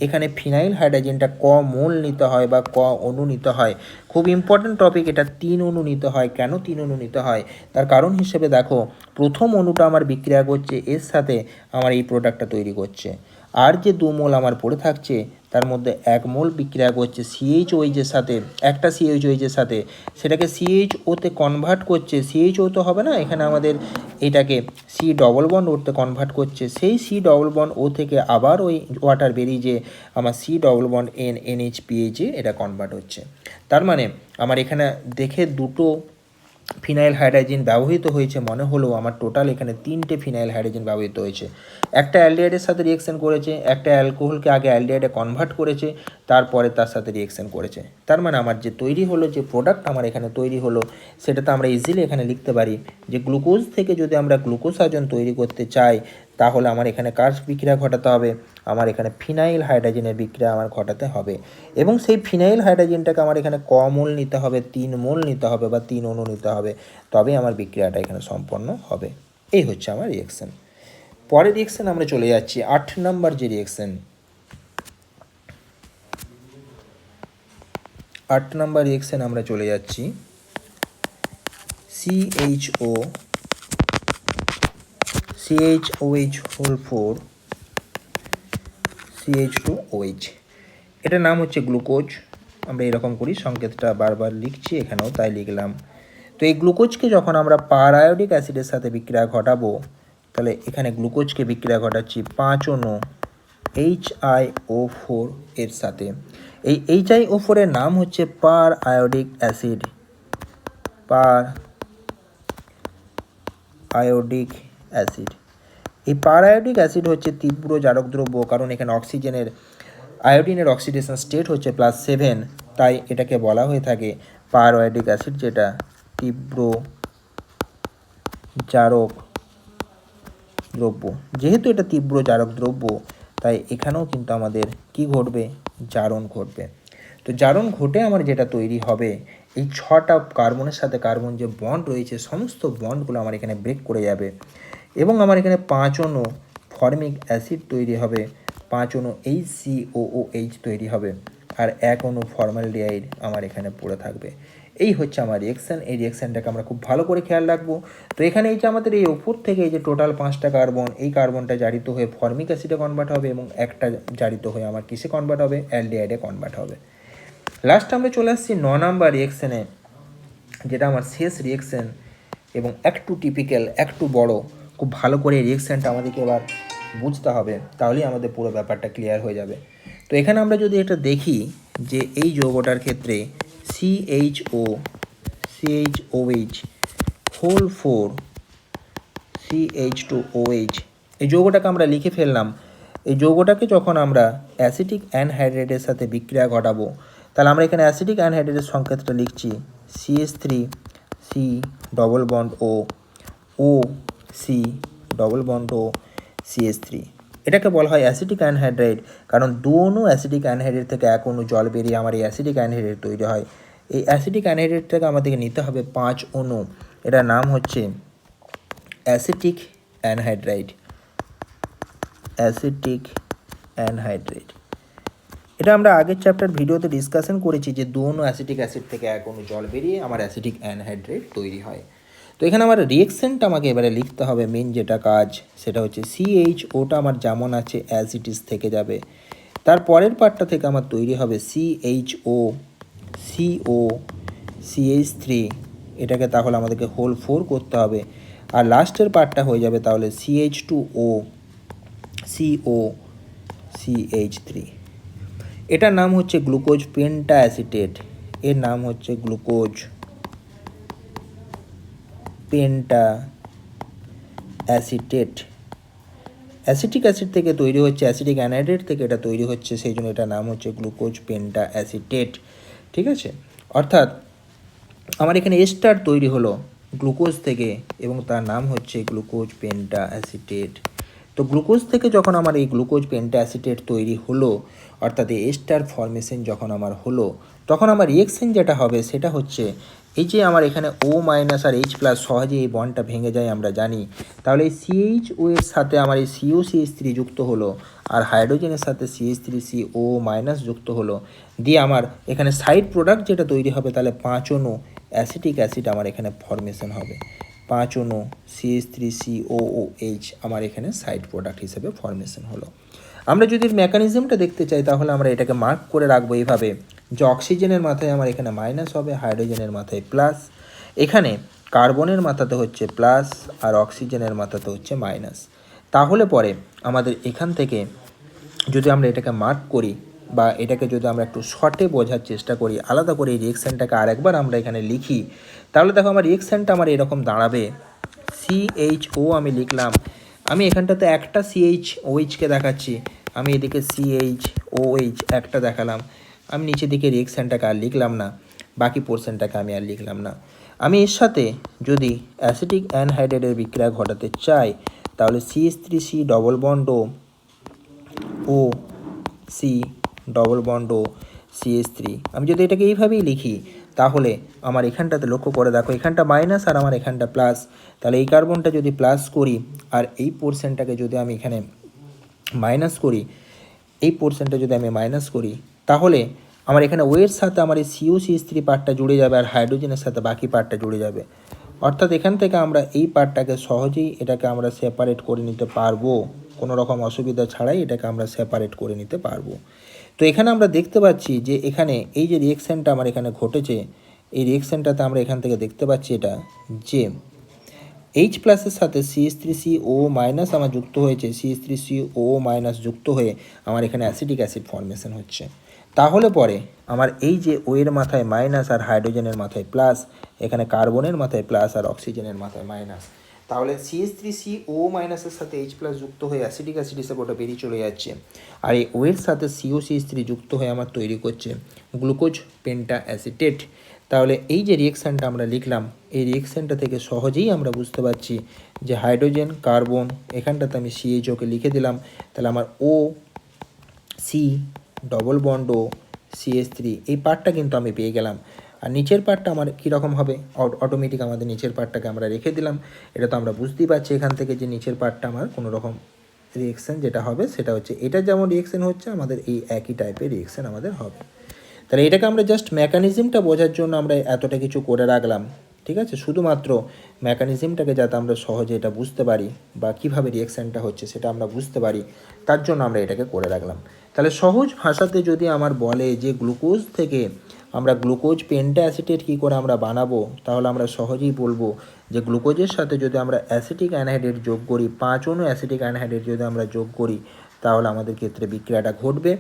এখানে ফিনাইল হাইড্রোজেনটা ক মোল নিতে হয় বা ক অণু নিতে হয়। খুব ইম্পর্ট্যান্ট টপিক এটা, 3 অণু নিতে হয়। কেন 3 অণু নিতে হয় তার কারণ হিসেবে দেখো, প্রথম অণুটা আমার বিক্রিয়া করছে এর সাথে আমার এই প্রোডাক্টটা তৈরি করছে, আর যে 2 মোল আমার পড়ে থাকছে তার মধ্যে 1 মোল বিক্রিয়া করছে CHOH-এর সাথে, একটা CHOH-এর সাথে, সেটাকে CHO-তে কনভার্ট করছে। CHO তো হবে না, এখানে আমাদের এটাকে C ডবল বন্ড ওতে কনভার্ট করছে। সেই C ডবল বন্ড ও থেকে আবার ওই ওয়াটার বেরিয়ে যে আমার C ডবল বন্ড NHPH-এ এটা কনভার্ট হচ্ছে। তার মানে আমার এখানে দেখে দুটো ফিনাইল হাইড্রোজেন ব্যবহৃত হয়েছে মনে হলেও আমার টোটাল এখানে 3টে ফিনাইল হাইড্রোজেন ব্যবহৃত হয়েছে। একটা অ্যালডিহাইডের সাথে রিয়েকশন করেছে, একটা অ্যালকোহলকে আগে অ্যালডিহাইডে কনভার্ট করেছে, তারপরে তার সাথে রিয়েকশন করেছে। তার মানে আমার যে তৈরি হলো, যে প্রোডাক্ট আমার এখানে তৈরি হলো, সেটাতে আমরা ইজিলি এখানে লিখতে পারি যে গ্লুকোজ থেকে যদি আমরা গ্লুকোসাজন তৈরি করতে চাই তাহলে আমার এখানে কার বিক্রিয়া ঘটাতে হবে, আমার এখানে ফিনাইল হাইড্রোজেনের বিক্রিয়া আমার ঘটাতে হবে। এবং সেই ফিনাইল হাইড্রোজেনটাকে আমার এখানে ক মোল নিতে হবে, 3 মোল নিতে হবে বা 3 অণু নিতে হবে, তবে আমার বিক্রিয়াটা এখানে সম্পন্ন হবে। এই হচ্ছে আমার রিয়েকশন। পরের রিয়েকশন আমরা চলে যাচ্ছি 8 নম্বর যে রিয়েকশন, 8 নম্বর রিয়েকশন আমরা চলে যাচ্ছি CHOH হোল 4 CH2OH, এটার নাম হচ্ছে গ্লুকোজ। আমরা এরকম করি, সংকেতটা বারবার লিখছি, এখানেও তাই লিখলাম। তো এই গ্লুকোজকে যখন আমরা পারায়োডিক অ্যাসিডের সাথে বিক্রিয়া ঘটাবো, তাহলে এখানে গ্লুকোজকে বিক্রিয়া ঘটাচ্ছি 5 অণু HiO4 এর সাথে। এই HiO4 এর নাম হচ্ছে পার আয়োডিক অ্যাসিড, পার আয়োডিক অ্যাসিড। এই পার আয়োডিক অ্যাসিড হচ্ছে তীব্র জারক দ্রব্য, কারণ এখানে অক্সিজেনের আয়োডিনের অক্সিডেশন স্টেট হচ্ছে +7, তাই এটাকে বলা হয়ে থাকে পার আয়োডিক অ্যাসিড, যেটা তীব্র জারক দ্রব্য। যেহেতু এটা তীব্র জারক দ্রব্য, তাই এখানেও কিন্তু আমাদের কি ঘটবে, জারণ ঘটবে। তো জারণ ঘটে আমার যেটা তৈরি হবে, এই 6টা কার্বনের সাথে কার্বন যে বন্ড রয়েছে সমস্ত বন্ডগুলো আমার এখানে ব্রেক করে যাবে, এবং আমার এখানে 5 অণু ফর্মিক অ্যাসিড তৈরি হবে, 5 অণু HCOOH তৈরি হবে, আর 1 অণু ফর্মালডিহাইড আমার এখানে পড়ে থাকবে। এই হচ্ছে আমার রিয়েকশান। এই রিয়েকশানটাকে আমরা খুব ভালো করে খেয়াল রাখবো। তো এখানে এই যে আমাদের এই ওপর থেকে এই যে টোটাল 5টা কার্বন, এই কার্বনটা জারিত হয়ে ফর্মিক অ্যাসিডে কনভার্ট হবে, এবং একটা জারিত হয়ে আমার কিসে কনভার্ট হবে, অ্যালডিহাইডে কনভার্ট হবে। লাস্ট আমরা চলে আসছি 9 নাম্বার রিয়েকশানে, যেটা আমার শেষ রিয়েকশান এবং একটু টিপিক্যাল, একটু বড়। খুব ভালো করে রিয়েকশানটা আমাদেরকে এবার বুঝতে হবে, তাহলেই আমাদের পুরো ব্যাপারটা ক্লিয়ার হয়ে যাবে। তো এখানে আমরা যদি এটা দেখি যে এই যৌগটার ক্ষেত্রে CHOH হোল 4 CH2OH, এই যৌগটাকে আমরা লিখে ফেললাম। এই যৌগটাকে যখন আমরা অ্যাসিটিক অ্যানহাইড্রেটের সাথে বিক্রিয়া ঘটাবো, তাহলে আমরা এখানে অ্যাসিটিক অ্যানহাইড্রেটের সংকেতটা লিখছি CH3 C double bond O C double bond O CH3। এটাকে বলা হয় অ্যাসিটিক অ্যানহাইড্রেট, কারণ 2 অণু অ্যাসিটিক অ্যানহাইড্রেট থেকে 1 অণু জল বেরিয়ে আমার এই অ্যাসিটিক অ্যানহাইড্রেট তৈরি হয়। এই অ্যাসিটিক অ্যানহাইড্রেটটাকে আমাদেরকে নিতে হবে 5 অণু, এটার নাম হচ্ছে অ্যাসিটিক অ্যানহাইড্রাইড, অ্যাসিটিক অ্যানহাইড্রেট। এটা আমরা আগের চ্যাপ্টার ভিডিওতে ডিসকাশন করেছি যে 2 অণু অ্যাসিটিক অ্যাসিড থেকে 1 অণু জল বেরিয়ে আমার অ্যাসিটিক অ্যানহাইড্রেট তৈরি হয়। তো এখানে আমার রিয়েকশনটা আমাকে এবারে লিখতে হবে, মেন যেটা কাজ সেটা হচ্ছে CHOটা আমার যেমন আছে অ্যাজ ইট ইজ থেকে যাবে, তার পরের পার্টটা থেকে আমার তৈরি হবে CHO CO CH3, এটাকে তাহলে আমাদেরকে হোল 4 করতে হবে, আর লাস্টের পার্টটা হয়ে যাবে তাহলে CH2O CO CH3। এটার নাম হচ্ছে গ্লুকোজ পেন্টা অ্যাসিটেট, এর নাম হচ্ছে glucose penta acetate. Acetic acid থেকে তৈরি হচ্ছে, অ্যাসিটিক অ্যানহাইড্রেট থেকে এটা তৈরি হচ্ছে, সেই জন্য এটার নাম হচ্ছে গ্লুকোজ পেন্টা অ্যাসিটেট। ঠিক আছে, অর্থাৎ আমার এখানে এস্টার তৈরি হলো গ্লুকোজ থেকে এবং তার নাম হচ্ছে গ্লুকোজ পেন্টা অ্যাসিটেট। তো গ্লুকোজ থেকে যখন আমার এই গ্লুকোজ পেন্টা অ্যাসিটেট তৈরি হলো, অর্থাৎ এই এস্টার ফর্মেশন যখন আমার হলো, তখন আমার রিয়েকশন যেটা হবে সেটা হচ্ছে এই যে আমার এখানে ও মাইনাস আর এইচ প্লাস সহজে এই বন্ডটা ভেঙে যায় আমরা জানি, তাহলে এই সিএইচ ও এর সাথে আমার এই সিও সিএইচ থ্রি যুক্ত হলো আর হাইড্রোজেনের সাথে সিএইচ থ্রি সি ও মাইনাস যুক্ত হলো, দিয়ে আমার এখানে সাইড প্রোডাক্ট যেটা তৈরি হবে তাহলে 5 অণু অ্যাসিটিক অ্যাসিড আমার এখানে ফর্মেশন হবে। 5 অণু CH three C O H আমার এখানে সাইড প্রোডাক্ট হিসেবে ফর্মেশন হলো। আমরা যদি মেকানিজমটা দেখতে চাই তাহলে আমরা এটাকে মার্ক করে রাখবো এইভাবে, যে অক্সিজেনের মাথায় আমার এখানে মাইনাস হবে, হাইড্রোজেনের মাথায় প্লাস, এখানে কার্বনের মাথাতে হচ্ছে প্লাস আর অক্সিজেনের মাথাতে হচ্ছে মাইনাস। তাহলে পরে আমাদের এখান থেকে যদি আমরা এটাকে মার্ক করি বা এটাকে যদি আমরা একটু শর্টে বোঝার চেষ্টা করি, আলাদা করে এই রিয়েকশানটাকে আরেকবার আমরা এখানে লিখি, তাহলে দেখো আমার রিয়েকশানটা আমার এরকম দাঁড়াবে। সিএইচও আমি লিখলাম, আমি এখানটাতে একটা সিএইচওএইচকে দেখাচ্ছি, আমি এদিকে সিএইচওএইচ একটা দেখালাম, আমি নিচের দিকে রিয়েকশানটাকে আর লিখলাম না, বাকি পোর্শনটাকে আমি আর লিখলাম না। আমি এর সাথে যদি অ্যাসিটিক অ্যানহাইড্রেটের বিক্রিয়া ঘটাতে চাই তাহলে CH three C double bond O C double bond O CH three, আমি যদি এটাকে এইভাবেই লিখি তাহলে আমার এখানটাতে লক্ষ্য করে দেখো এখানটা মাইনাস আর আমার এখানটা প্লাস, তাহলে এই কার্বনটা যদি প্লাস করি আর এই পোর্শনটাকে যদি আমি এখানে মাইনাস করি, এই পোর্শনটা যদি আমি মাইনাস করি তাহলে আমার এখানে ওয়ের সাথে আমার এই সিও সিএইচ থ্রি পার্টটা জুড়ে যাবে আর হাইড্রোজেনের সাথে বাকি পার্টটা জুড়ে যাবে। অর্থাৎ এখান থেকে আমরা এই পার্টটাকে সহজেই এটাকে আমরা সেপারেট করে নিতে পারবো, কোনো রকম অসুবিধা ছাড়াই এটাকে আমরা সেপারেট করে নিতে পারবো। তো এখানে আমরা দেখতে পাচ্ছি যে এখানে এই যে রিয়েকশানটা আমার এখানে ঘটেছে, এই রিয়েকশানটাতে আমরা এখান থেকে দেখতে পাচ্ছি এটা যে এইচ প্লাসের সাথে সিএইচ থ্রি সি ও মাইনাস আমার যুক্ত হয়েছে, সিএইচ থ্রি সি ও মাইনাস যুক্ত হয়ে আমার এখানে অ্যাসিটিক অ্যাসিড ফর্মেশন হচ্ছে। তাহলে পরে আমার এই যে ওয়ের মাথায় মাইনাস আর হাইড্রোজেনের মাথায় প্লাস, এখানে কার্বনের মাথায় প্লাস আর অক্সিজেনের মাথায় মাইনাস, তাহলে সিএইচ থ্রি সি ও মাইনাসের সাথে এইচ প্লাস যুক্ত হয়ে অ্যাসিটিক অ্যাসিড হিসেবে ওটা বেরিয়ে চলে যাচ্ছে, আর এই ওয়ের সাথে সিও সিএইচ থ্রি যুক্ত হয়ে আমার তৈরি করছে গ্লুকোজ পেন্টা অ্যাসিটেট। তাহলে এই যে রিয়েকশানটা আমরা লিখলাম, এই রিয়েকশানটা থেকে সহজেই আমরা বুঝতে পারছি যে হাইড্রোজেন কার্বন, এখানটাতে আমি সিএইচওকে লিখে দিলাম, তাহলে আমার ও সি ডবল বন্ড ও সিএস থ্রি এই পার্টটা কিন্তু আমি পেয়ে গেলাম। আর নিচের পার্টটা আমার কীরকম হবে, অটোমেটিক আমাদের নিচের পার্টটাকে আমরা রেখে দিলাম। এটা তো আমরা বুঝতেই পারছি এখান থেকে যে নিচের পার্টটা আমার কোনো রকম রিয়েকশান যেটা হবে সেটা হচ্ছে এটা যেমন রিয়েকশান হচ্ছে আমাদের এই একই টাইপের রিয়েকশান আমাদের হবে। তাহলে এটাকে আমরা জাস্ট মেকানিজমটা বোঝার জন্য আমরা এতটা কিছু করে রাখলাম, ঠিক আছে, শুধুমাত্র মেকানিজমটাকে যাতে আমরা সহজে এটা বুঝতে পারি বা কীভাবে রিয়েকশানটা হচ্ছে সেটা আমরা বুঝতে পারি, তার জন্য আমরা এটাকে করে রাখলাম। তাহলে সহজ ভাষাতে যদি আমার বলে যে গ্লুকোজ থেকে আমরা গ্লুকোজ পেন্টা অ্যাসিটেট কী করে আমরা বানাবো, তাহলে আমরা সহজেই বলবো যে গ্লুকোজের সাথে যদি আমরা অ্যাসিটিক অ্যানহাইড্রেট যোগ করি, 5 অণু অ্যাসিটিক অ্যানহাইড্রেট যদি আমরা যোগ করি তাহলে আমাদের ক্ষেত্রে বিক্রিয়াটা ঘটবে।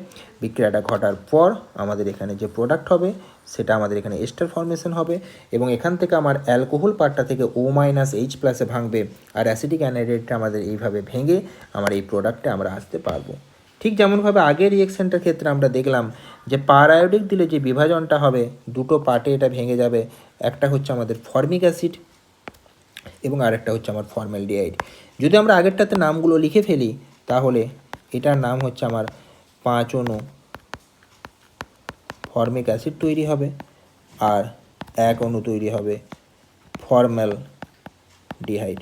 বিক্রিয়াটা ঘটার পর আমাদের এখানে যে প্রোডাক্ট হবে সেটা আমাদের এখানে এস্টার ফর্মেশন হবে এবং এখান থেকে আমার অ্যালকোহল পার্টটা থেকে ও মাইনাস এইচ প্লাসে ভাঙবে আর অ্যাসিটিক অ্যানহাইড্রেটটা আমাদের এইভাবে ভেঙে আমার এই প্রোডাক্টে আমরা আসতে পারবো। ঠিক যেমনভাবে আগের রিয়েকশানটার ক্ষেত্রে আমরা দেখলাম যে পারায়োডিক দিলে যে বিভাজনটা হবে দুটো পার্টে এটা ভেঙে যাবে, একটা হচ্ছে আমাদের ফর্মিক অ্যাসিড এবং আরেকটা হচ্ছে আমার ফর্মালডিহাইড। যদি আমরা আগেরটাতে নামগুলো লিখে ফেলি তাহলে এটার নাম হচ্ছে আমার 5 অণু ফর্মিক অ্যাসিড তৈরি হবে আর 1 অণু তৈরি হবে ফর্মালডিহাইড।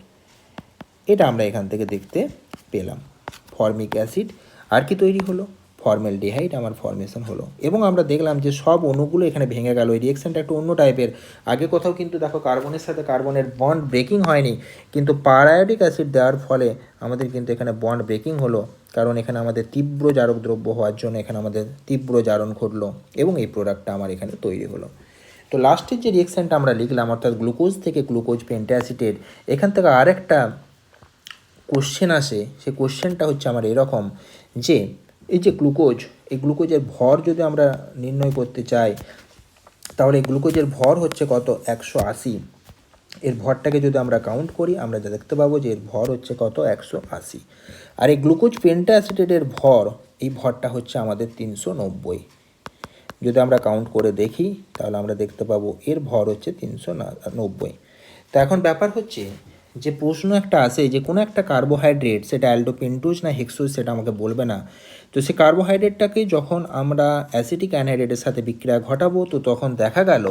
এটা আমরা এখান থেকে দেখতে পেলাম ফর্মিক অ্যাসিড আর কি তৈরি হলো, ফর্মালডিহাইড আমার ফর্মেশন হলো এবং আমরা দেখলাম যে সব অণুগুলো এখানে ভেঙে গেল। এই রিয়েকশানটা একটু অন্য টাইপের, আগে কোথাও কিন্তু দেখো কার্বনের সাথে কার্বনের বন্ড ব্রেকিং হয়নি, কিন্তু পারায়োডিক অ্যাসিড দেওয়ার ফলে আমাদের কিন্তু এখানে বন্ড ব্রেকিং হলো, কারণ এখানে আমাদের তীব্র জারক দ্রব্য হওয়ার জন্য এখানে আমাদের তীব্র জারণ ঘটলো এবং এই প্রোডাক্টটা আমার এখানে তৈরি হলো। তো লাস্টের যে রিয়েকশানটা আমরা লিখলাম অর্থাৎ গ্লুকোজ থেকে গ্লুকোজ পেন্টাসিটেট, এখান থেকে আরেকটা কোশ্চেন আসে, সেই কোশ্চেনটা হচ্ছে আমার এরকম যে এই যে গ্লুকোজ, এই গ্লুকোজের ভর যদি আমরা নির্ণয় করতে চাই তাহলে এই গ্লুকোজের ভর হচ্ছে কত, 180। এর ভরটাকে যদি আমরা কাউন্ট করি আমরা যা দেখতে পাবো যে এর ভর হচ্ছে কত, 180। আর এই গ্লুকোজ পেন্টাসিটেটের ভর, এই ভরটা হচ্ছে আমাদের 390। যদি আমরা কাউন্ট করে দেখি তাহলে আমরা দেখতে পাবো এর ভর হচ্ছে 390। তো এখন ব্যাপার হচ্ছে যে প্রশ্ন একটা আসে যে কোনো একটা কার্বোহাইড্রেট, সেটা অ্যালডোপেন্টোজ না হেক্সোজ সেটা আমাকে বলবে না, তো সেই কার্বোহাইড্রেটটাকে যখন আমরা অ্যাসিটিক অ্যানহাইড্রেটের সাথে বিক্রিয়া ঘটাবো, তো তখন দেখা গেল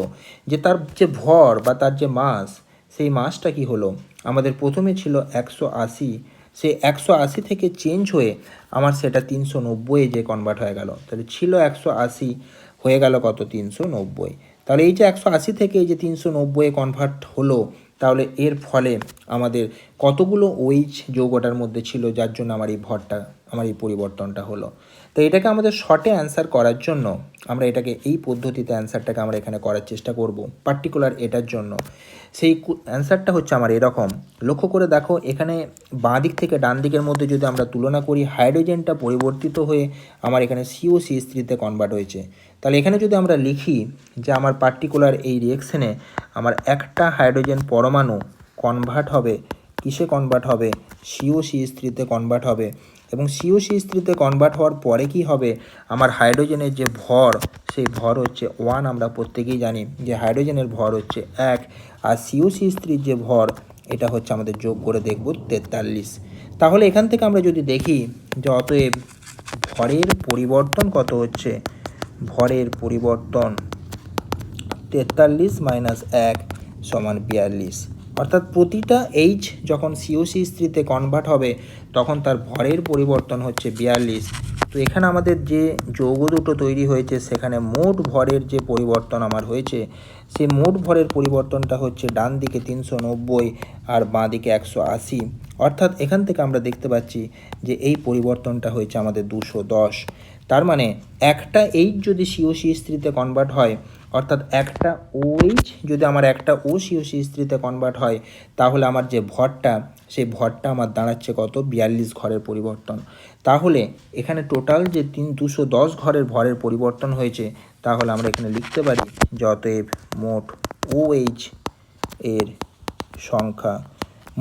যে তার যে ভর বা তার যে মাস, সেই মাসটা কি হলো, আমাদের প্রথমে ছিল 180, সে 180 থেকে চেঞ্জ হয়ে আমার সেটা 390 যে কনভার্ট হয়ে গেল। তাহলে ছিল 180, হয়ে গেল কত, 390। তাহলে এই যে 180 থেকে এই যে 390 কনভার্ট হলো, তাহলে এর ফলে আমাদের কতগুলো ওইচ যৌগটার মধ্যে ছিল, যার জন্য আমার এই ভরটা, আমার এই পরিবর্তনটা হলো। তো এটাকে আমাদের শর্টে অ্যান্সার করার জন্য আমরা এটাকে এই পদ্ধতিতে অ্যান্সারটাকে আমরা এখানে করার চেষ্টা করব পার্টিকুলার এটার জন্য। সেই অ্যান্সারটা হচ্ছে আমার এরকম, লক্ষ্য করে দেখো এখানে বাঁ দিক থেকে ডান দিকের মধ্যে যদি আমরা তুলনা করি, হাইড্রোজেনটা পরিবর্তিত হয়ে আমার এখানে COCH3-তে কনভার্ট হয়েছে। তাহলে এখানে যদি আমরা লিখি যে আমার পার্টিকুলার এই রিয়েকশনে আমার একটা হাইড্রোজেন পরমাণু কনভার্ট হবে, কিসে কনভার্ট হবে, COCH3-তে কনভার্ট হবে, এবং COCH3-তে কনভার্ট হওয়ার পরে কি হবে, আমার হাইড্রোজেনের যে ভর, সেই ভর হচ্ছে 1। আমরা প্রত্যেকেই জানি যে হাইড্রোজেনের ভর হচ্ছে 1, আর COCH3-র যে ভর, এটা হচ্ছে আমাদের যোগ করে দেখব 43। তাহলে এখান থেকে আমরা যদি দেখি যে অতএব ভরের পরিবর্তন কত হচ্ছে, ভরের পরিবর্তন 43 মাইনাস 1 সমান 42। অর্থাৎ প্রতিটা এইচ যখন COCH3-তে কনভার্ট হবে, তখন তার ভরের পরিবর্তন হচ্ছে 42। তো এখানে আমাদের যে যৌগ দুটো তৈরি হয়েছে, সেখানে মোট ভরের যে পরিবর্তন আমার হয়েছে, সেই মোট ভরের পরিবর্তনটা হচ্ছে ডান দিকে 390 আর বাঁ দিকে 180। অর্থাৎ এখান থেকে আমরা দেখতে পাচ্ছি যে এই পরিবর্তনটা হয়েছে আমাদের 210। তার মানে একটা এইচ যদি COCH3-তে কনভার্ট হয়, অর্থাৎ একটা OH যদি আমার একটা ও COCH3-তে কনভার্ট হয়, তাহলে আমার যে ভরটা, সেই ভরটা আমার দাঁড়াচ্ছে কত, 42 ঘরের পরিবর্তন। তাহলে এখানে টোটাল যে 210 ঘরের ভরের পরিবর্তন হয়েছে, তাহলে আমরা এখানে লিখতে পারি যে অতএব মোট OH এর সংখ্যা,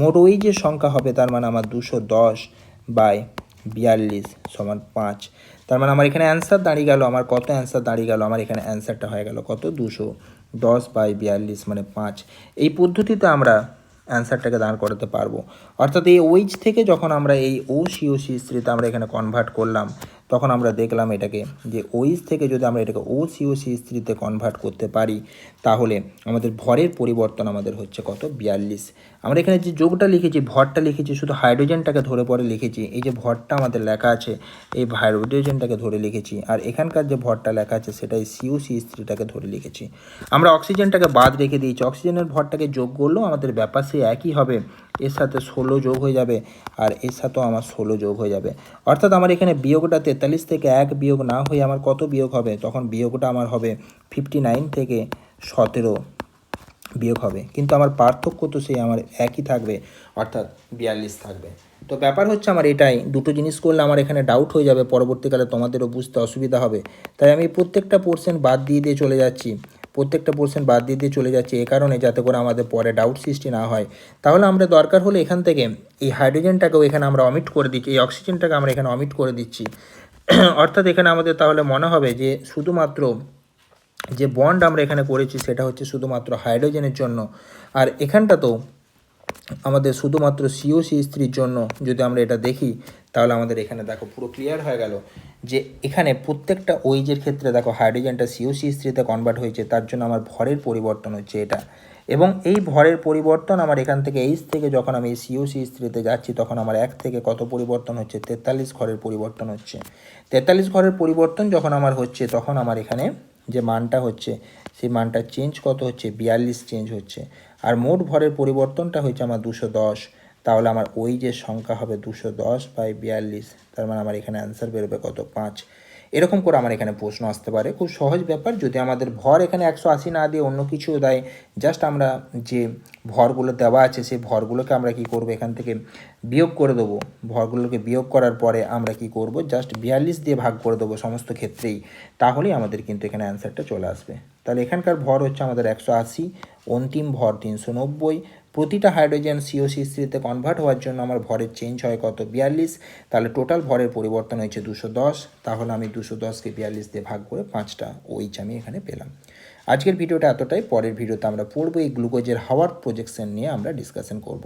মোট OH এর সংখ্যা হবে, তার মানে আমার 210/42 সমান 5। তার মানে আমার এখানে অ্যান্সার দাঁড়িয়ে গেল, আমার কত অ্যান্সার দাঁড়িয়ে গেল, আমার এখানে অ্যান্সারটা হয়ে গেল কত, 210/42 মানে 5। এই পদ্ধতিতে আমরা অ্যান্সারটাকে দাঁড় করাতে পারবো। অর্থাৎ এই OH থেকে যখন আমরা এই COCH3-তে আমরা এখানে কনভার্ট করলাম, তখন আমরা দেখলাম এটাকে যে OH থেকে যদি আমরা এটাকে COCH3-তে কনভার্ট করতে পারি, তাহলে আমাদের ভরের পরিবর্তন আমাদের হচ্ছে কত, 42। আমরা এখানে যে যোগটা লিখেছি, ভরটা লিখেছি, শুধু হাইড্রোজেনটাকে ধরে পরে লিখেছি। এই যে ভরটা আমাদের লেখা আছে, এই হাইড্রোজেনটাকে ধরে লিখেছি, আর এখানকার যে ভরটা লেখা আছে, সেটাই COCH3-টাকে ধরে লিখেছি। আমরা অক্সিজেনটাকে বাদ রেখে দিয়েছি, অক্সিজেনের ভরটাকে যোগ করলেও আমাদের ব্যাপার সেই একই হবে, এর সাথে 16 যোগ হয়ে যাবে, আর এর সাথেও আমার 16 যোগ হয়ে যাবে। অর্থাৎ আমার এখানে বিয়োগটা 43 থেকে 1 বিয়োগ না হয়ে আমার কত বিয়োগ হবে, তখন বিয়োগটা আমার হবে 59 থেকে 17 বিয়োগ হবে, কিন্তু আমার পার্থক্য তো সেই আমার একই থাকবে, অর্থাৎ 42 থাকবে। তো ব্যাপার হচ্ছে আমার এটাই, দুটো জিনিস করলে আমার এখানে ডাউট হয়ে যাবে, পরবর্তীকালে তোমাদেরও বুঝতে অসুবিধা হবে। তাই আমি প্রত্যেকটা পোর্শন বাদ দিয়ে দিয়ে চলে যাচ্ছি, প্রত্যেকটা পোর্শন বাদ দিয়ে দিয়ে চলে যাচ্ছি, এ কারণে যাতে করে আমাদের পরে ডাউট সৃষ্টি না হয়। তাহলে আমরা দরকার হলে এখান থেকে এই হাইড্রোজেনটাকেও এখানে আমরা অমিট করে দিচ্ছি, এই অক্সিজেনটাকে আমরা এখানে অমিট করে দিচ্ছি। অর্থাৎ এখানে আমাদের তাহলে মনে হবে যে শুধুমাত্র যে বন্ড আমরা এখানে করেছি, সেটা হচ্ছে শুধুমাত্র হাইড্রোজেনের জন্য, আর এখানটা তো আমাদের শুধুমাত্র COCH3-র জন্য। যদি আমরা এটা দেখি, তাহলে আমাদের এখানে দেখো পুরো ক্লিয়ার হয়ে গেল যে এখানে প্রত্যেকটা ওইজের ক্ষেত্রে দেখো হাইড্রোজেনটা COCH3-তে কনভার্ট হয়েছে, তার জন্য আমার ভরের পরিবর্তন হচ্ছে এটা। এবং এই ভরের পরিবর্তন আমার এখান থেকে এইচ থেকে যখন আমি COCH3-তে যাচ্ছি, তখন আমার 1 থেকে কত পরিবর্তন হচ্ছে, 43 ঘরের পরিবর্তন হচ্ছে। 43 ঘরের পরিবর্তন যখন আমার হচ্ছে, তখন আমার এখানে যে মানটা হচ্ছে, সেই মানটা চেঞ্জ কত হচ্ছে, 42 চেঞ্জ হচ্ছে। আর মোট ভরের পরিবর্তনটা হচ্ছে আমার 210। তাহলে আমার ওই যে সংখ্যা হবে 210/42, তার মানে আমার এখানে অ্যান্সার বেরোবে কত, 5। এরকম করে আমার এখানে প্রশ্ন আসতে পারে, খুব সহজ ব্যাপার। যদি আমাদের ভর এখানে 180 না দিয়ে অন্য কিছু দেয়, জাস্ট আমরা যে ভরগুলো দেওয়া আছে, সেই ভরগুলোকে আমরা কি করব, এখান থেকে বিয়োগ করে দেবো। ভরগুলোকে বিয়োগ করার পরে আমরা কি করব, জাস্ট 42 দিয়ে ভাগ করে দেবো সমস্ত ক্ষেত্রেই, তাহলেই আমাদের কিন্তু এখানে অ্যান্সারটা চলে আসবে। তাহলে এখানকার ভর হচ্ছে আমাদের 180, অন্তিম ভর 390। প্রতিটা হাইড্রোজেন COCH3-তে কনভার্ট হওয়ার জন্য আমার ভরের চেঞ্জ হয় কত, 42। তাহলে টোটাল ভরের পরিবর্তন হয়েছে 210। তাহলে আমি 210কে 42 দিয়ে ভাগ করে 5টা OH আমি এখানে পেলাম। আজকের ভিডিওটা এতটাই, পরের ভিডিওতে আমরা পড়বো এই গ্লুকোজের হাওয়ার্ড প্রজেকশন নিয়ে আমরা ডিসকাশন করব।